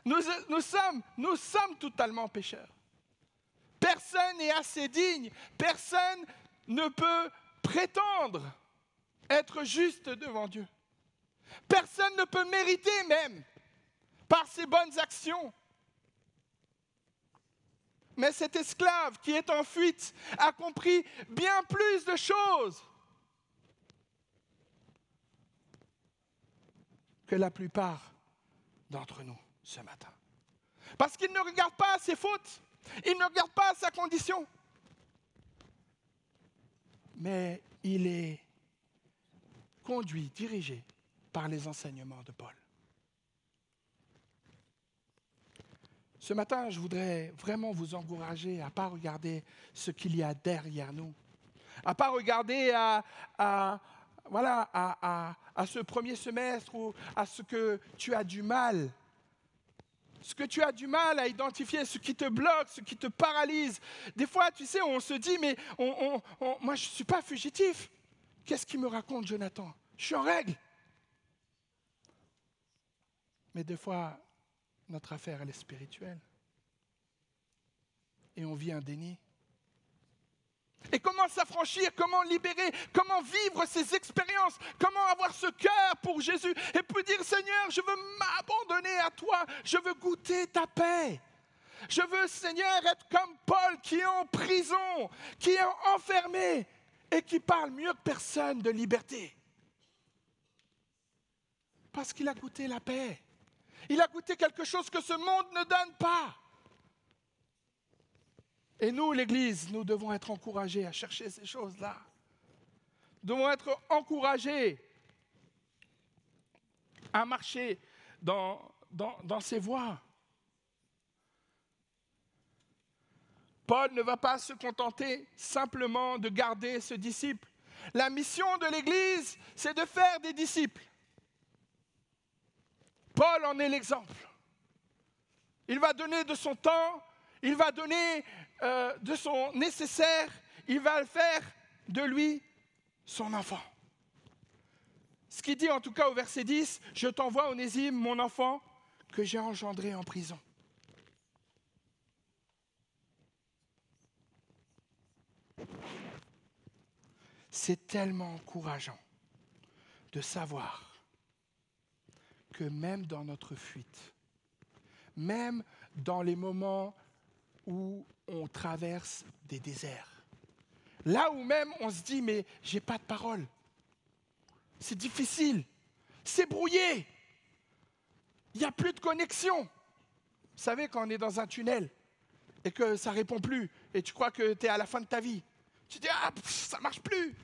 Nous sommes totalement pécheurs. Personne n'est assez digne. Personne ne peut prétendre être juste devant Dieu. Personne ne peut mériter même par ses bonnes actions. Mais cet esclave qui est en fuite a compris bien plus de choses que la plupart d'entre nous ce matin. Parce qu'il ne regarde pas ses fautes, il ne regarde pas sa condition. Mais il est conduit, dirigé par les enseignements de Paul. Ce matin, je voudrais vraiment vous encourager à ne pas regarder ce qu'il y a derrière nous, à ne pas regarder à ce premier semestre ou à ce que tu as du mal. Ce que tu as du mal à identifier, ce qui te bloque, ce qui te paralyse. Des fois, tu sais, on se dit, mais moi, je ne suis pas fugitif. Qu'est-ce qu'il me raconte, Jonathan? Je suis en règle. Mais des fois, notre affaire, elle est spirituelle. Et on vit un déni. Et comment s'affranchir, comment libérer, comment vivre ces expériences, comment avoir ce cœur pour Jésus et puis dire, Seigneur, je veux m'abandonner à toi, je veux goûter ta paix. Je veux, Seigneur, être comme Paul qui est en prison, qui est enfermé et qui parle mieux que personne de liberté. Parce qu'il a goûté la paix. Il a goûté quelque chose que ce monde ne donne pas. Et nous, l'Église, nous devons être encouragés à chercher ces choses-là. Nous devons être encouragés à marcher dans ces voies. Paul ne va pas se contenter simplement de garder ce disciple. La mission de l'Église, c'est de faire des disciples. Paul en est l'exemple. Il va donner de son temps, il va donner de son nécessaire, il va faire de lui son enfant. Ce qu'il dit en tout cas au verset 10, « Je t'envoie Onésime, mon enfant, que j'ai engendré en prison. » C'est tellement encourageant de savoir que même dans notre fuite, même dans les moments où on traverse des déserts, là où même on se dit, mais j'ai pas de parole, c'est difficile, c'est brouillé, il n'y a plus de connexion. Vous savez, quand on est dans un tunnel et que ça ne répond plus, et tu crois que tu es à la fin de ta vie, tu te dis, ça ne marche plus.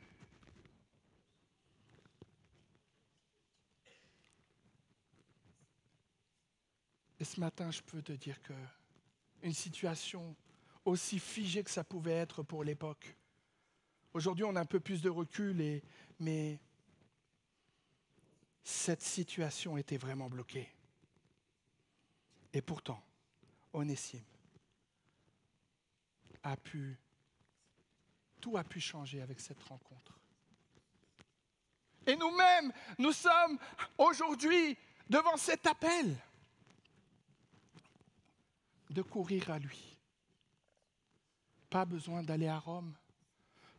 Et ce matin, je peux te dire qu'une situation aussi figée que ça pouvait être pour l'époque, aujourd'hui, on a un peu plus de recul, mais cette situation était vraiment bloquée. Et pourtant, Onésime tout a pu changer avec cette rencontre. Et nous-mêmes, nous sommes aujourd'hui devant cet appel de courir à lui. Pas besoin d'aller à Rome,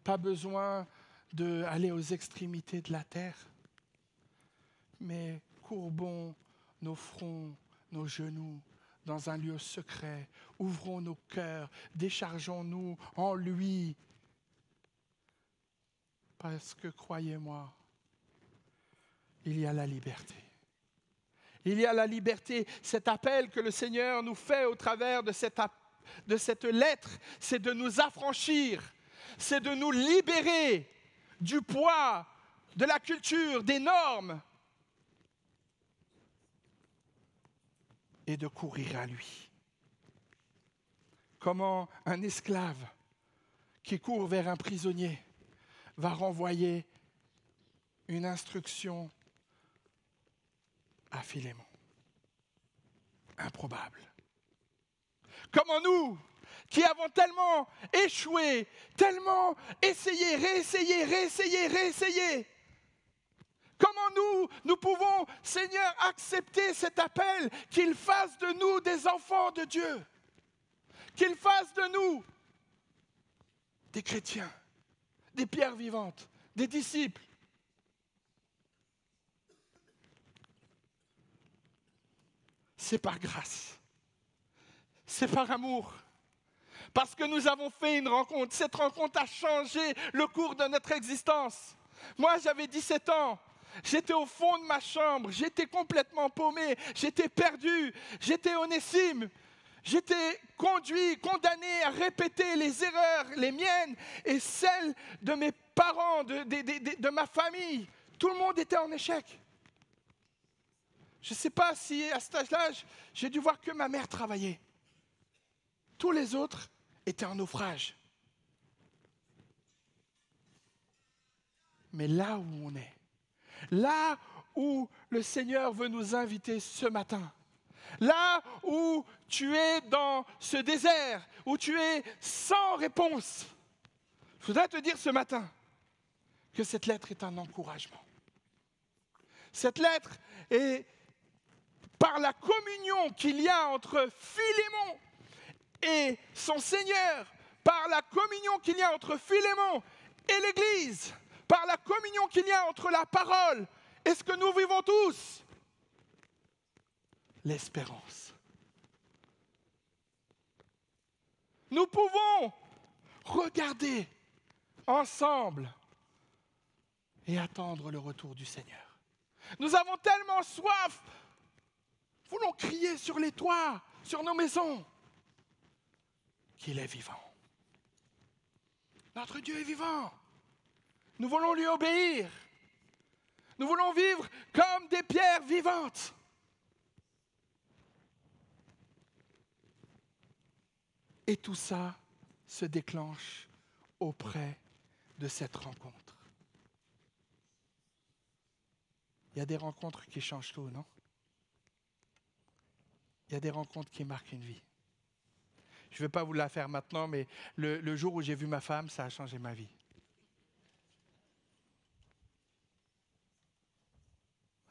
pas besoin d'aller aux extrémités de la terre, mais courbons nos fronts, nos genoux dans un lieu secret, ouvrons nos cœurs, déchargeons-nous en lui. Parce que, croyez-moi, il y a la liberté. Il y a la liberté. Cet appel que le Seigneur nous fait au travers de cette lettre, c'est de nous affranchir, c'est de nous libérer du poids, de la culture, des normes, et de courir à lui. Comment un esclave qui court vers un prisonnier va renvoyer une instruction à Philémon. Improbable. Comment nous, qui avons tellement échoué, tellement essayé, réessayé, comment nous pouvons, Seigneur, accepter cet appel, qu'il fasse de nous des enfants de Dieu, qu'il fasse de nous des chrétiens, des pierres vivantes, des disciples. C'est par grâce. C'est par amour. Parce que nous avons fait une rencontre. Cette rencontre a changé le cours de notre existence. Moi, j'avais 17 ans. J'étais au fond de ma chambre. J'étais complètement paumé. J'étais perdu. J'étais Onésime. J'étais conduit, condamné à répéter les erreurs, les miennes et celles de mes parents, de ma famille. Tout le monde était en échec. Je ne sais pas si à cet âge-là, j'ai dû voir que ma mère travaillait. Tous les autres étaient en naufrage. Mais là où on est, là où le Seigneur veut nous inviter ce matin, là où tu es dans ce désert, où tu es sans réponse, je voudrais te dire ce matin que cette lettre est un encouragement. Cette lettre est par la communion qu'il y a entre Philémon et son Seigneur, par la communion qu'il y a entre Philémon et l'Église, par la communion qu'il y a entre la parole et ce que nous vivons tous, l'espérance. Nous pouvons regarder ensemble et attendre le retour du Seigneur. Nous avons tellement soif. Voulons crier sur les toits, sur nos maisons, qu'il est vivant. Notre Dieu est vivant. Nous voulons lui obéir. Nous voulons vivre comme des pierres vivantes. Et tout ça se déclenche auprès de cette rencontre. Il y a des rencontres qui changent tout, non? Il y a des rencontres qui marquent une vie. Je ne vais pas vous la faire maintenant, mais le jour où j'ai vu ma femme, ça a changé ma vie.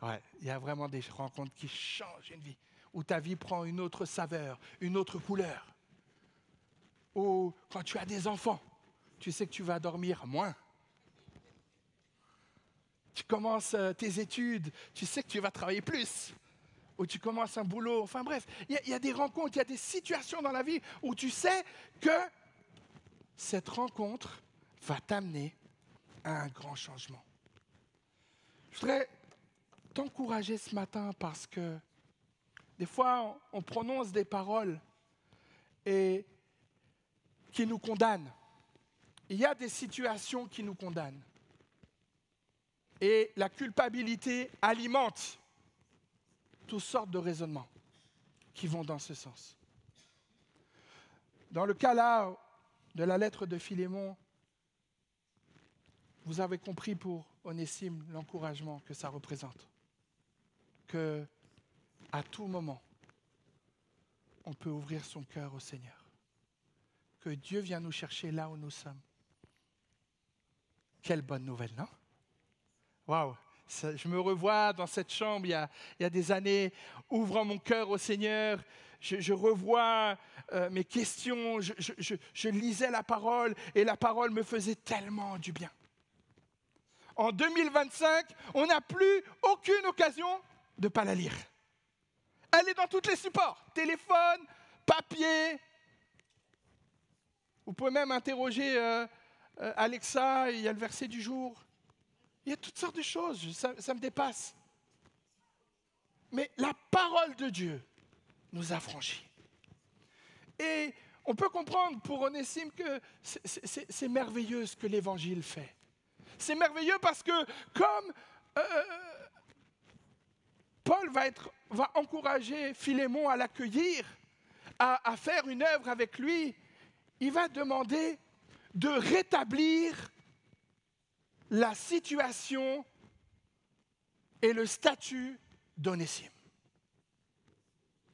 Ouais, il y a vraiment des rencontres qui changent une vie, où ta vie prend une autre saveur, une autre couleur. Ou quand tu as des enfants, tu sais que tu vas dormir moins. Tu commences tes études, tu sais que tu vas travailler plus. Ou tu commences un boulot, enfin bref, il y a des rencontres, il y a des situations dans la vie où tu sais que cette rencontre va t'amener à un grand changement. Je voudrais t'encourager ce matin parce que des fois, on prononce des paroles et qui nous condamnent. Il y a des situations qui nous condamnent. Et la culpabilité alimente toutes sortes de raisonnements qui vont dans ce sens. Dans le cas là de la lettre de Philémon, vous avez compris pour Onésime l'encouragement que ça représente. Que à tout moment, on peut ouvrir son cœur au Seigneur. Que Dieu vient nous chercher là où nous sommes. Quelle bonne nouvelle, non? Waouh! Je me revois dans cette chambre il y a des années, ouvrant mon cœur au Seigneur. Je revois mes questions, je lisais la parole et la parole me faisait tellement du bien. En 2025, on n'a plus aucune occasion de ne pas la lire. Elle est dans tous les supports, téléphone, papier. Vous pouvez même interroger Alexa, il y a le verset du jour. Il y a toutes sortes de choses, ça me dépasse. Mais la parole de Dieu nous a franchis. Et on peut comprendre pour Onésime que c'est merveilleux ce que l'Évangile fait. C'est merveilleux parce que comme Paul va encourager Philémon à l'accueillir, à faire une œuvre avec lui, il va demander de rétablir la situation et le statut d'Onésime.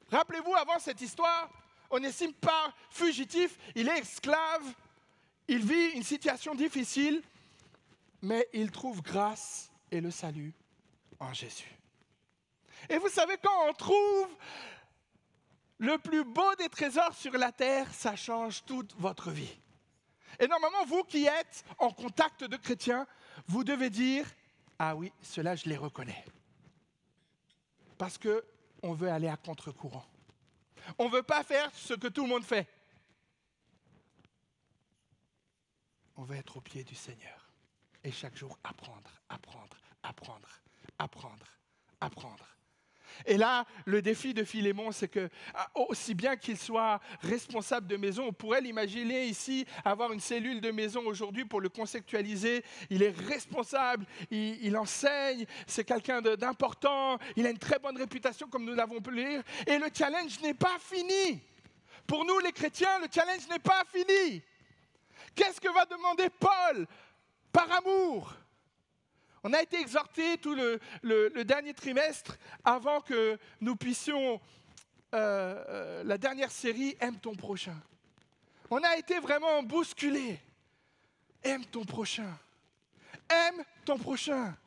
Rappelez-vous, avant cette histoire, Onésime part fugitif, il est esclave, il vit une situation difficile, mais il trouve grâce et le salut en Jésus. Et vous savez, quand on trouve le plus beau des trésors sur la terre, ça change toute votre vie. Et normalement, vous qui êtes en contact de chrétiens, vous devez dire, ah oui, cela je les reconnais. Parce qu'on veut aller à contre-courant. On ne veut pas faire ce que tout le monde fait. On veut être au pied du Seigneur. Et chaque jour, apprendre. Et là, le défi de Philémon, c'est que, aussi bien qu'il soit responsable de maison, on pourrait l'imaginer ici, avoir une cellule de maison aujourd'hui pour le conceptualiser. Il est responsable, il enseigne, c'est quelqu'un d'important, il a une très bonne réputation, comme nous l'avons pu le lire. Et le challenge n'est pas fini. Pour nous, les chrétiens, le challenge n'est pas fini. Qu'est-ce que va demander Paul par amour ? On a été exhortés tout le dernier trimestre avant que nous puissions, la dernière série, Aime ton prochain. On a été vraiment bousculés. Aime ton prochain. Aime ton prochain.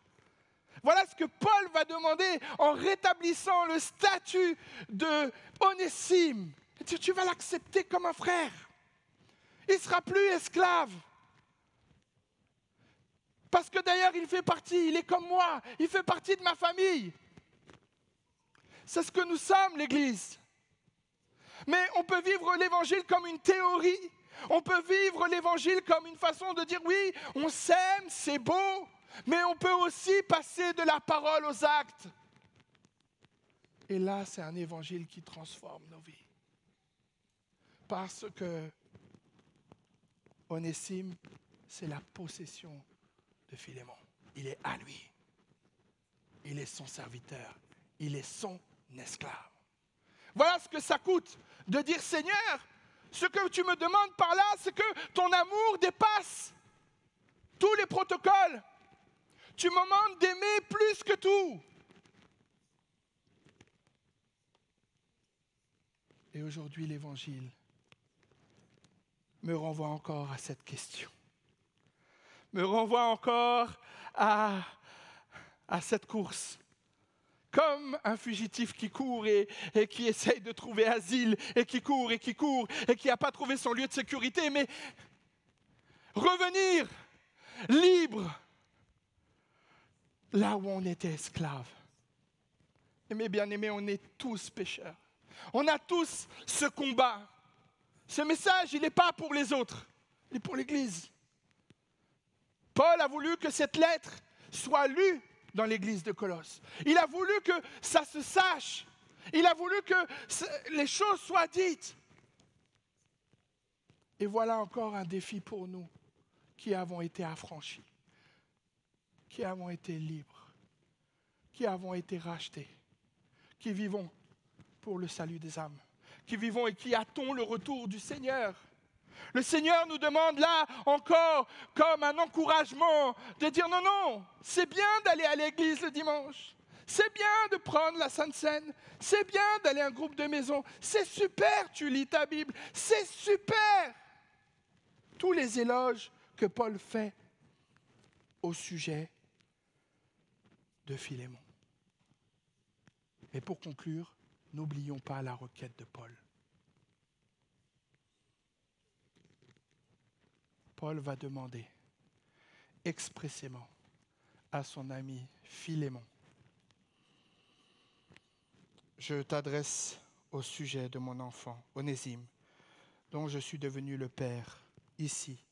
Voilà ce que Paul va demander en rétablissant le statut de Onésime. Tu vas l'accepter comme un frère. Il ne sera plus esclave. Parce que d'ailleurs, il fait partie, il est comme moi, il fait partie de ma famille. C'est ce que nous sommes, l'Église. Mais on peut vivre l'Évangile comme une théorie. On peut vivre l'Évangile comme une façon de dire, oui, on s'aime, c'est beau. Mais on peut aussi passer de la parole aux actes. Et là, c'est un Évangile qui transforme nos vies. Parce que Onésime, c'est la possession de Philémon. Il est à lui. Il est son serviteur. Il est son esclave. Voilà ce que ça coûte de dire, Seigneur, ce que tu me demandes par là, c'est que ton amour dépasse tous les protocoles. Tu me demandes d'aimer plus que tout. Et aujourd'hui, l'Évangile me renvoie encore à cette question. Me renvoie encore à cette course. Comme un fugitif qui court et qui essaye de trouver asile, et qui court, et qui n'a pas trouvé son lieu de sécurité, mais revenir libre là où on était esclave. Et mes bien-aimés, on est tous pécheurs. On a tous ce combat. Ce message, il n'est pas pour les autres, il est pour l'Église. Paul a voulu que cette lettre soit lue dans l'église de Colosse. Il a voulu que ça se sache. Il a voulu que les choses soient dites. Et voilà encore un défi pour nous qui avons été affranchis, qui avons été libres, qui avons été rachetés, qui vivons pour le salut des âmes, qui vivons et qui hâtons le retour du Seigneur. Le Seigneur nous demande là encore, comme un encouragement, de dire non, c'est bien d'aller à l'église le dimanche, c'est bien de prendre la Sainte Seine, c'est bien d'aller à un groupe de maison, c'est super, tu lis ta Bible, c'est super. Tous les éloges que Paul fait au sujet de Philémon. Et pour conclure, n'oublions pas la requête de Paul. Paul va demander expressément à son ami Philémon, je t'adresse au sujet de mon enfant, Onésime, dont je suis devenu le père ici,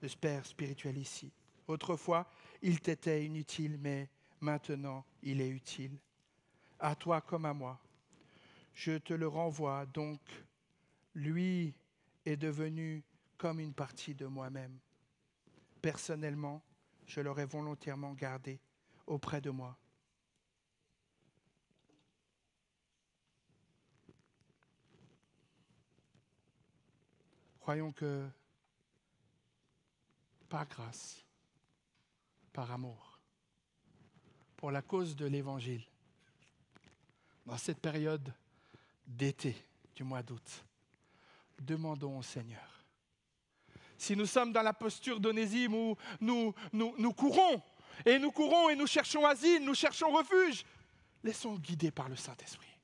le père spirituel ici. Autrefois, il t'était inutile, mais maintenant, il est utile. À toi comme à moi. Je te le renvoie, donc, lui est devenu comme une partie de moi-même. Personnellement, je l'aurais volontairement gardé auprès de moi. Croyons que, par grâce, par amour, pour la cause de l'Évangile, dans cette période d'été du mois d'août, demandons au Seigneur. Si nous sommes dans la posture d'Onésime où nous courons et nous cherchons asile, nous cherchons refuge, laissons-nous guider par le Saint-Esprit.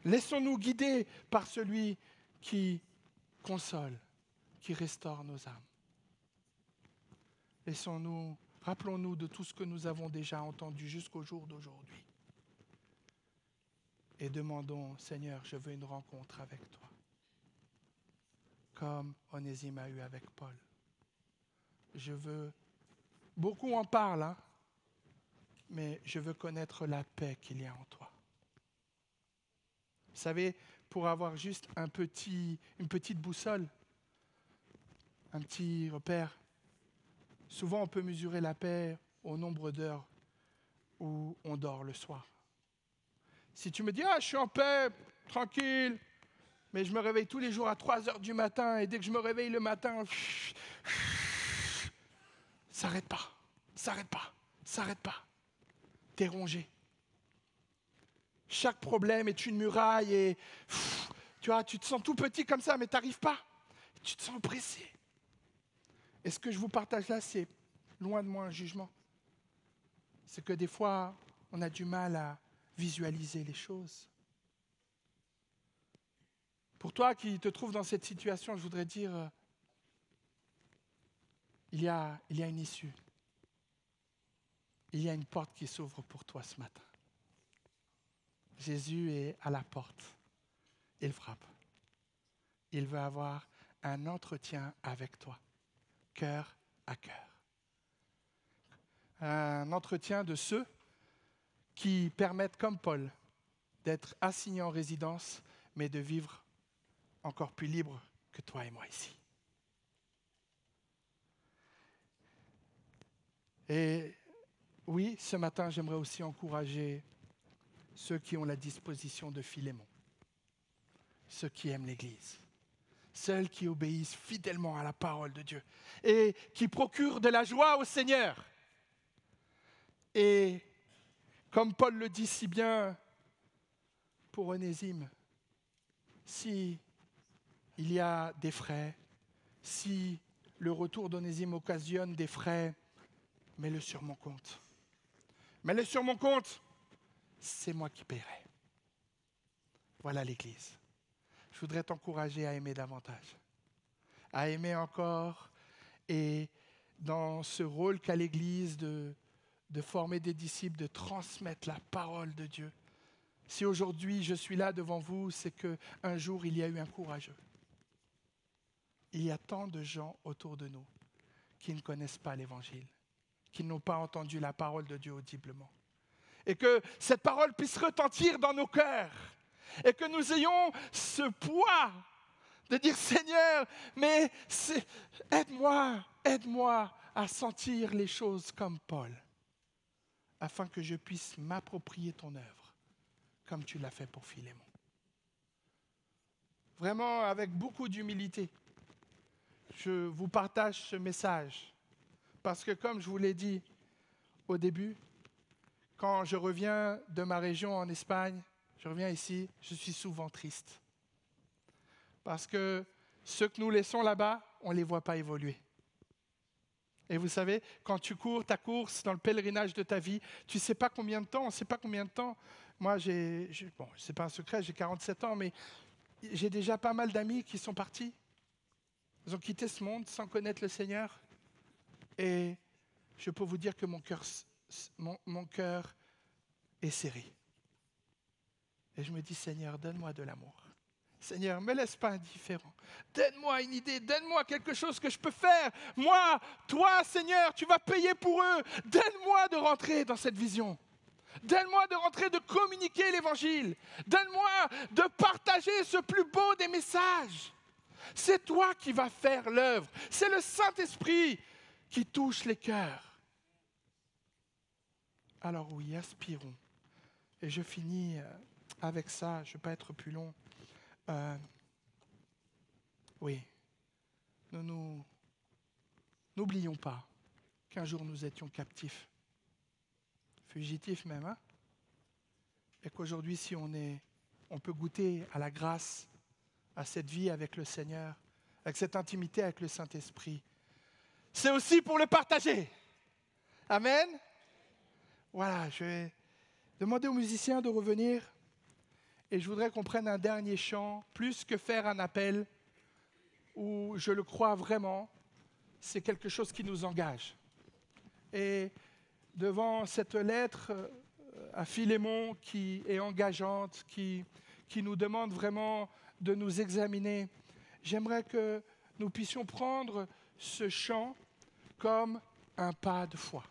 Laissons-nous guider par celui qui console, qui restaure nos âmes. Rappelons-nous de tout ce que nous avons déjà entendu jusqu'au jour d'aujourd'hui. Et demandons, Seigneur, je veux une rencontre avec toi. Comme Onésime a eu avec Paul. Beaucoup en parlent, hein, mais je veux connaître la paix qu'il y a en toi. Vous savez, pour avoir juste une petite boussole, un petit repère, souvent on peut mesurer la paix au nombre d'heures où on dort le soir. Si tu me dis, je suis en paix, tranquille, mais je me réveille tous les jours à 3 heures du matin, et dès que je me réveille le matin, s'arrête pas. T'es rongé. Chaque problème est une muraille et tu te sens tout petit comme ça, mais tu n'arrives pas. Tu te sens oppressé. Et ce que je vous partage là, c'est loin de moi un jugement. C'est que des fois, on a du mal à visualiser les choses. Pour toi qui te trouves dans cette situation, je voudrais dire, il y a une issue. Il y a une porte qui s'ouvre pour toi ce matin. Jésus est à la porte. Il frappe. Il veut avoir un entretien avec toi, cœur à cœur. Un entretien de ceux qui permettent, comme Paul, d'être assignés en résidence, mais de vivre encore plus libre que toi et moi ici. Et oui, ce matin, j'aimerais aussi encourager ceux qui ont la disposition de Philémon, ceux qui aiment l'Église, ceux qui obéissent fidèlement à la parole de Dieu et qui procurent de la joie au Seigneur. Et comme Paul le dit si bien pour Onésime, si il y a des frais, si le retour d'Onésime occasionne des frais, mets-le sur mon compte. Mets-le sur mon compte, c'est moi qui paierai. Voilà l'Église. Je voudrais t'encourager à aimer davantage, à aimer encore, et dans ce rôle qu'a l'Église de former des disciples, de transmettre la parole de Dieu. Si aujourd'hui je suis là devant vous, c'est qu'un jour il y a eu un courageux. Il y a tant de gens autour de nous qui ne connaissent pas l'Évangile, qui n'ont pas entendu la parole de Dieu audiblement. Et que cette parole puisse retentir dans nos cœurs. Et que nous ayons ce poids de dire, Seigneur, mais aide-moi à sentir les choses comme Paul, afin que je puisse m'approprier ton œuvre, comme tu l'as fait pour Philémon. Vraiment, avec beaucoup d'humilité, je vous partage ce message. Parce que comme je vous l'ai dit au début, quand je reviens de ma région en Espagne, je reviens ici, je suis souvent triste. Parce que ceux que nous laissons là-bas, on ne les voit pas évoluer. Et vous savez, quand tu cours ta course dans le pèlerinage de ta vie, tu ne sais pas combien de temps, on ne sait pas combien de temps. Moi, c'est pas un secret, j'ai 47 ans, mais j'ai déjà pas mal d'amis qui sont partis. Ils ont quitté ce monde sans connaître le Seigneur. Et je peux vous dire que mon cœur est serré. Et je me dis, Seigneur, donne-moi de l'amour. Seigneur, ne me laisse pas indifférent. Donne-moi une idée, donne-moi quelque chose que je peux faire. Moi, toi, Seigneur, tu vas payer pour eux. Donne-moi de rentrer dans cette vision. Donne-moi de rentrer, de communiquer l'Évangile. Donne-moi de partager ce plus beau des messages. C'est toi qui vas faire l'œuvre. C'est le Saint-Esprit qui touche les cœurs. Alors oui, aspirons. Et je finis avec ça, je ne vais pas être plus long. Oui, n'oublions pas qu'un jour nous étions captifs, fugitifs même, hein? Et qu'aujourd'hui, si on peut goûter à la grâce, à cette vie avec le Seigneur, avec cette intimité avec le Saint-Esprit, c'est aussi pour le partager. Amen. Voilà, je vais demander aux musiciens de revenir et je voudrais qu'on prenne un dernier chant, plus que faire un appel où je le crois vraiment, c'est quelque chose qui nous engage. Et devant cette lettre à Philémon qui est engageante, qui nous demande vraiment de nous examiner, j'aimerais que nous puissions prendre ce chant comme un pas de foi.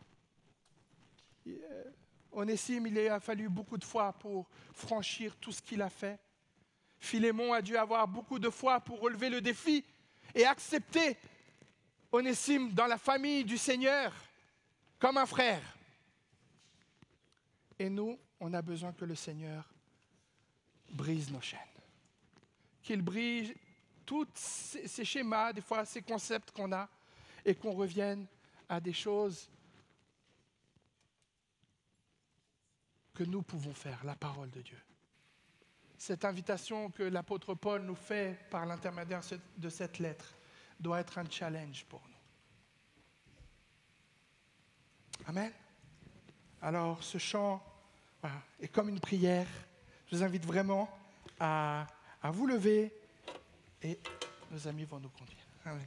Onésime, il a fallu beaucoup de foi pour franchir tout ce qu'il a fait. Philémon a dû avoir beaucoup de foi pour relever le défi et accepter Onésime dans la famille du Seigneur comme un frère. Et nous, on a besoin que le Seigneur brise nos chaînes. Qu'il brise tous ces schémas, des fois ces concepts qu'on a, et qu'on revienne à des choses que nous pouvons faire, la parole de Dieu. Cette invitation que l'apôtre Paul nous fait par l'intermédiaire de cette lettre doit être un challenge pour nous. Amen. Alors ce chant est comme une prière. Je vous invite vraiment à vous lever et nos amis vont nous conduire. Amen.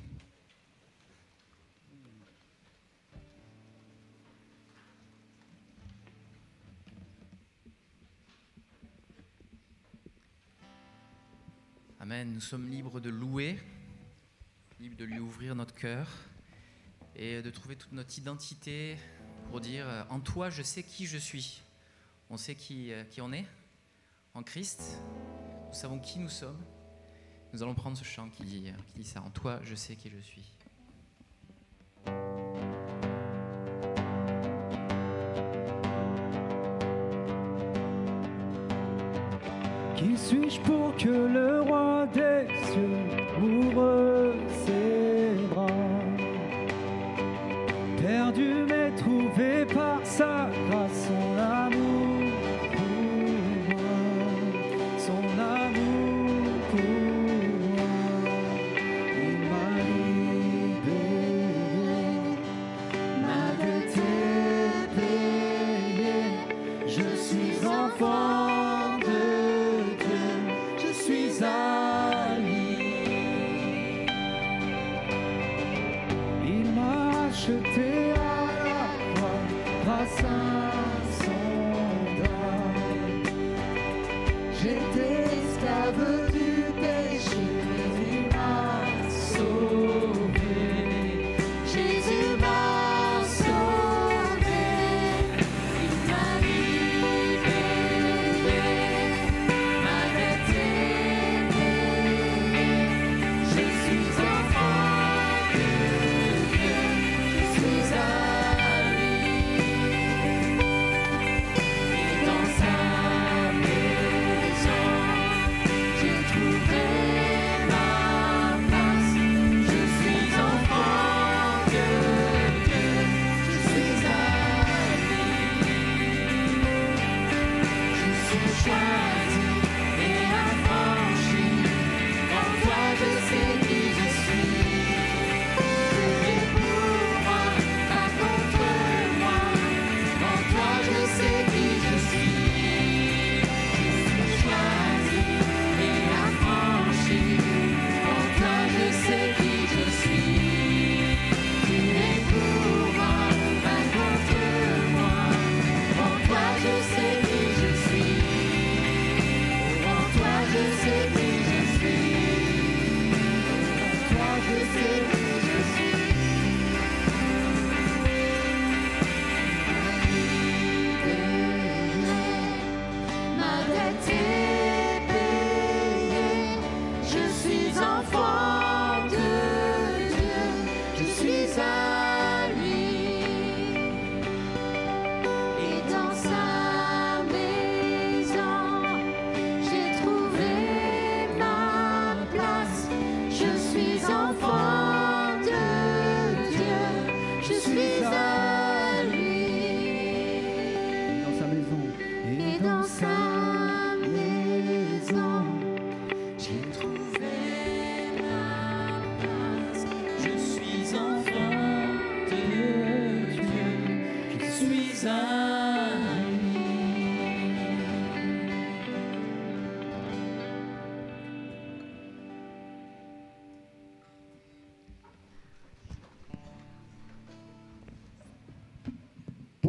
Amen. Nous sommes libres de louer, libres de lui ouvrir notre cœur et de trouver toute notre identité pour dire « En toi, je sais qui je suis ». On sait qui on est en Christ. Nous savons qui nous sommes. Nous allons prendre ce chant qui dit ça. « En toi, je sais qui je suis ». Qui suis-je pour que le roi des cieux ouvre ses bras? Perdu mais trouvé par sa grâce, son amour pour moi, son amour pour moi. Il m'a libéré, ma dette est payée, je suis enfant. Acheté à la croix grâce à son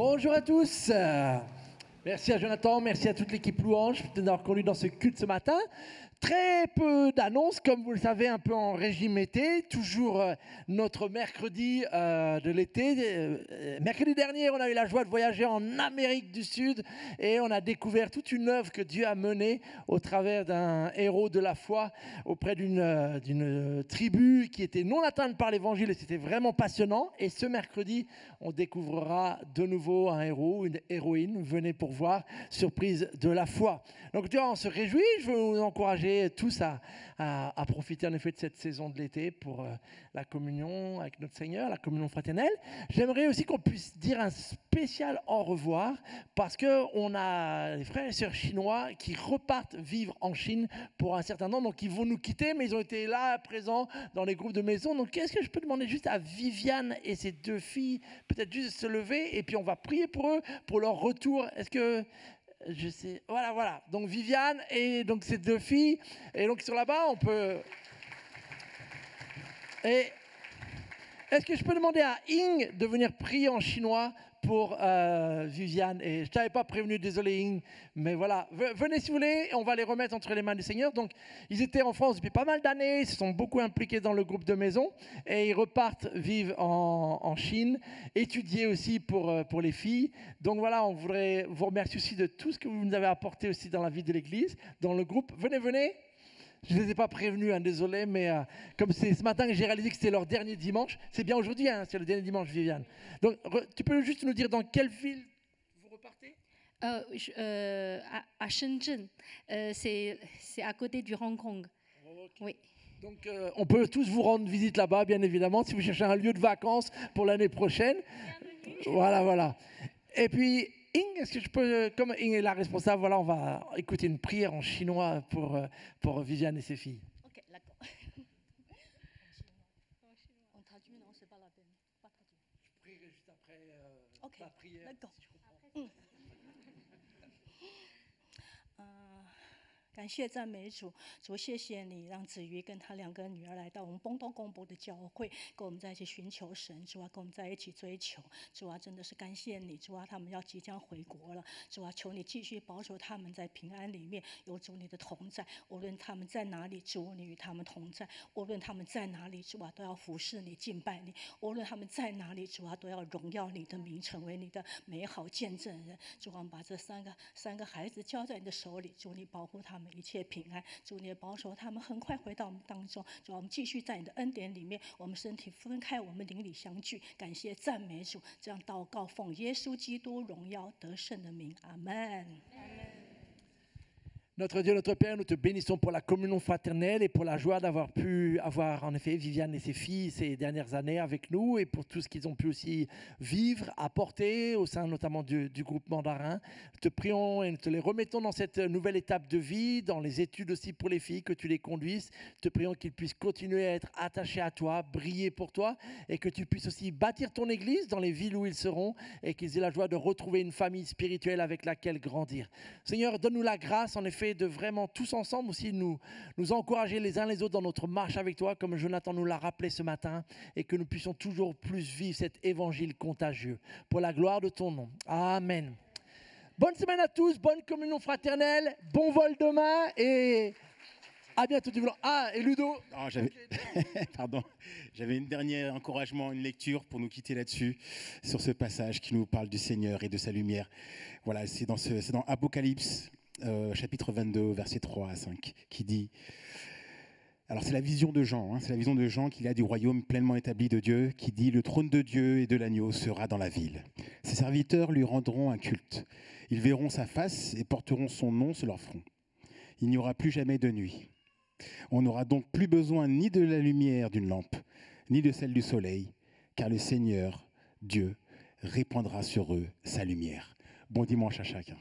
Bonjour à tous. Merci à Jonathan, merci à toute l'équipe Louange de nous avoir conduits dans ce culte ce matin. Très peu d'annonces, comme vous le savez, un peu en régime été. Toujours notre mercredi de l'été. Mercredi dernier, on a eu la joie de voyager en Amérique du Sud et on a découvert toute une œuvre que Dieu a menée au travers d'un héros de la foi auprès d'une tribu qui était non atteinte par l'évangile et c'était vraiment passionnant. Et ce mercredi, on découvrira de nouveau un héros, une héroïne. Venez pour voir, surprise de la foi. Donc Dieu, on se réjouit. Je veux vous encourager tous à profiter en effet de cette saison de l'été pour la communion avec notre Seigneur, la communion fraternelle. J'aimerais aussi qu'on puisse dire un spécial au revoir parce qu'on a des frères et sœurs chinois qui repartent vivre en Chine pour un certain temps. Donc ils vont nous quitter, mais ils ont été là, présents dans les groupes de maison. Donc qu'est-ce que je peux demander juste à Viviane et ses deux filles, peut-être juste de se lever et puis on va prier pour eux, pour leur retour. Est-ce que... Je sais, voilà. Donc Viviane et donc ces deux filles. Et donc sur là-bas, on peut... Et est-ce que je peux demander à Ying de venir prier en chinois pour Viviane? Et je ne t'avais pas prévenu, désolé Ying, mais voilà. Venez si vous voulez, on va les remettre entre les mains du Seigneur. Donc ils étaient en France depuis pas mal d'années, ils se sont beaucoup impliqués dans le groupe de maison et ils repartent vivre en Chine, étudier aussi pour les filles. Donc voilà, on voudrait vous remercier aussi de tout ce que vous nous avez apporté aussi dans la vie de l'Église, dans le groupe. Venez. Je ne les ai pas prévenus, désolé, mais comme c'est ce matin que j'ai réalisé que c'était leur dernier dimanche, c'est bien aujourd'hui, c'est le dernier dimanche, Viviane. Donc, tu peux juste nous dire dans quelle ville vous repartez? À Shenzhen, c'est à côté du Hong Kong. Okay. Oui. Donc, on peut tous vous rendre visite là-bas, bien évidemment, si vous cherchez un lieu de vacances pour l'année prochaine. Voilà. Et puis... Ying, est-ce que je peux, comme Ying est la responsable, voilà, on va écouter une prière en chinois pour Viviane et ses filles. Ok, d'accord. On traduit, non, c'est pas la peine. Pas traduire. Je prierai juste après la prière. D'accord. Si je comprends. 感谢赞美主，主谢谢你让子瑜跟他两个女儿来到我们崩东公博的教会，跟我们在一起寻求神，主啊，跟我们在一起追求，主啊，真的是感谢你，主啊，他们要即将回国了，主啊，求你继续保守他们在平安里面有主你的同在，无论他们在哪里，主你与他们同在，无论他们在哪里，主啊，都要服侍你、敬拜你，无论他们在哪里，主啊，都要荣耀你的名，成为你的美好见证人。主啊，我们把这三个孩子交在你的手里，主你保护他们一切平安，主你也保守他们很快回到我们当中。主啊，我们继续在你的恩典里面，我们身体分开，我们灵里相聚。感谢赞美主，这样祷告奉耶稣基督荣耀得胜的名，阿门。 Notre Dieu, notre Père, nous te bénissons pour la communion fraternelle et pour la joie d'avoir pu avoir en effet Viviane et ses filles ces dernières années avec nous et pour tout ce qu'ils ont pu aussi vivre, apporter au sein notamment du groupe mandarin. Nous te prions et nous te les remettons dans cette nouvelle étape de vie, dans les études aussi pour les filles, que tu les conduises. Te prions qu'ils puissent continuer à être attachés à toi, briller pour toi et que tu puisses aussi bâtir ton église dans les villes où ils seront et qu'ils aient la joie de retrouver une famille spirituelle avec laquelle grandir. Seigneur, donne-nous la grâce en effet de vraiment tous ensemble aussi nous encourager les uns les autres dans notre marche avec toi, comme Jonathan nous l'a rappelé ce matin, et que nous puissions toujours plus vivre cet évangile contagieux. Pour la gloire de ton nom. Amen. Bonne semaine à tous, bonne communion fraternelle, bon vol demain et à bientôt du volant. Ah, et Ludo. Non, pardon, j'avais une dernière encouragement, une lecture pour nous quitter là-dessus, sur ce passage qui nous parle du Seigneur et de sa lumière. Voilà, c'est dans Apocalypse. Chapitre 22, versets 3 à 5, qui dit... Alors c'est la vision de Jean, c'est la vision de Jean qu'il a du royaume pleinement établi de Dieu, qui dit « Le trône de Dieu et de l'agneau sera dans la ville. Ses serviteurs lui rendront un culte. Ils verront sa face et porteront son nom sur leur front. Il n'y aura plus jamais de nuit. On n'aura donc plus besoin ni de la lumière d'une lampe, ni de celle du soleil, car le Seigneur, Dieu, répandra sur eux sa lumière. » Bon dimanche à chacun.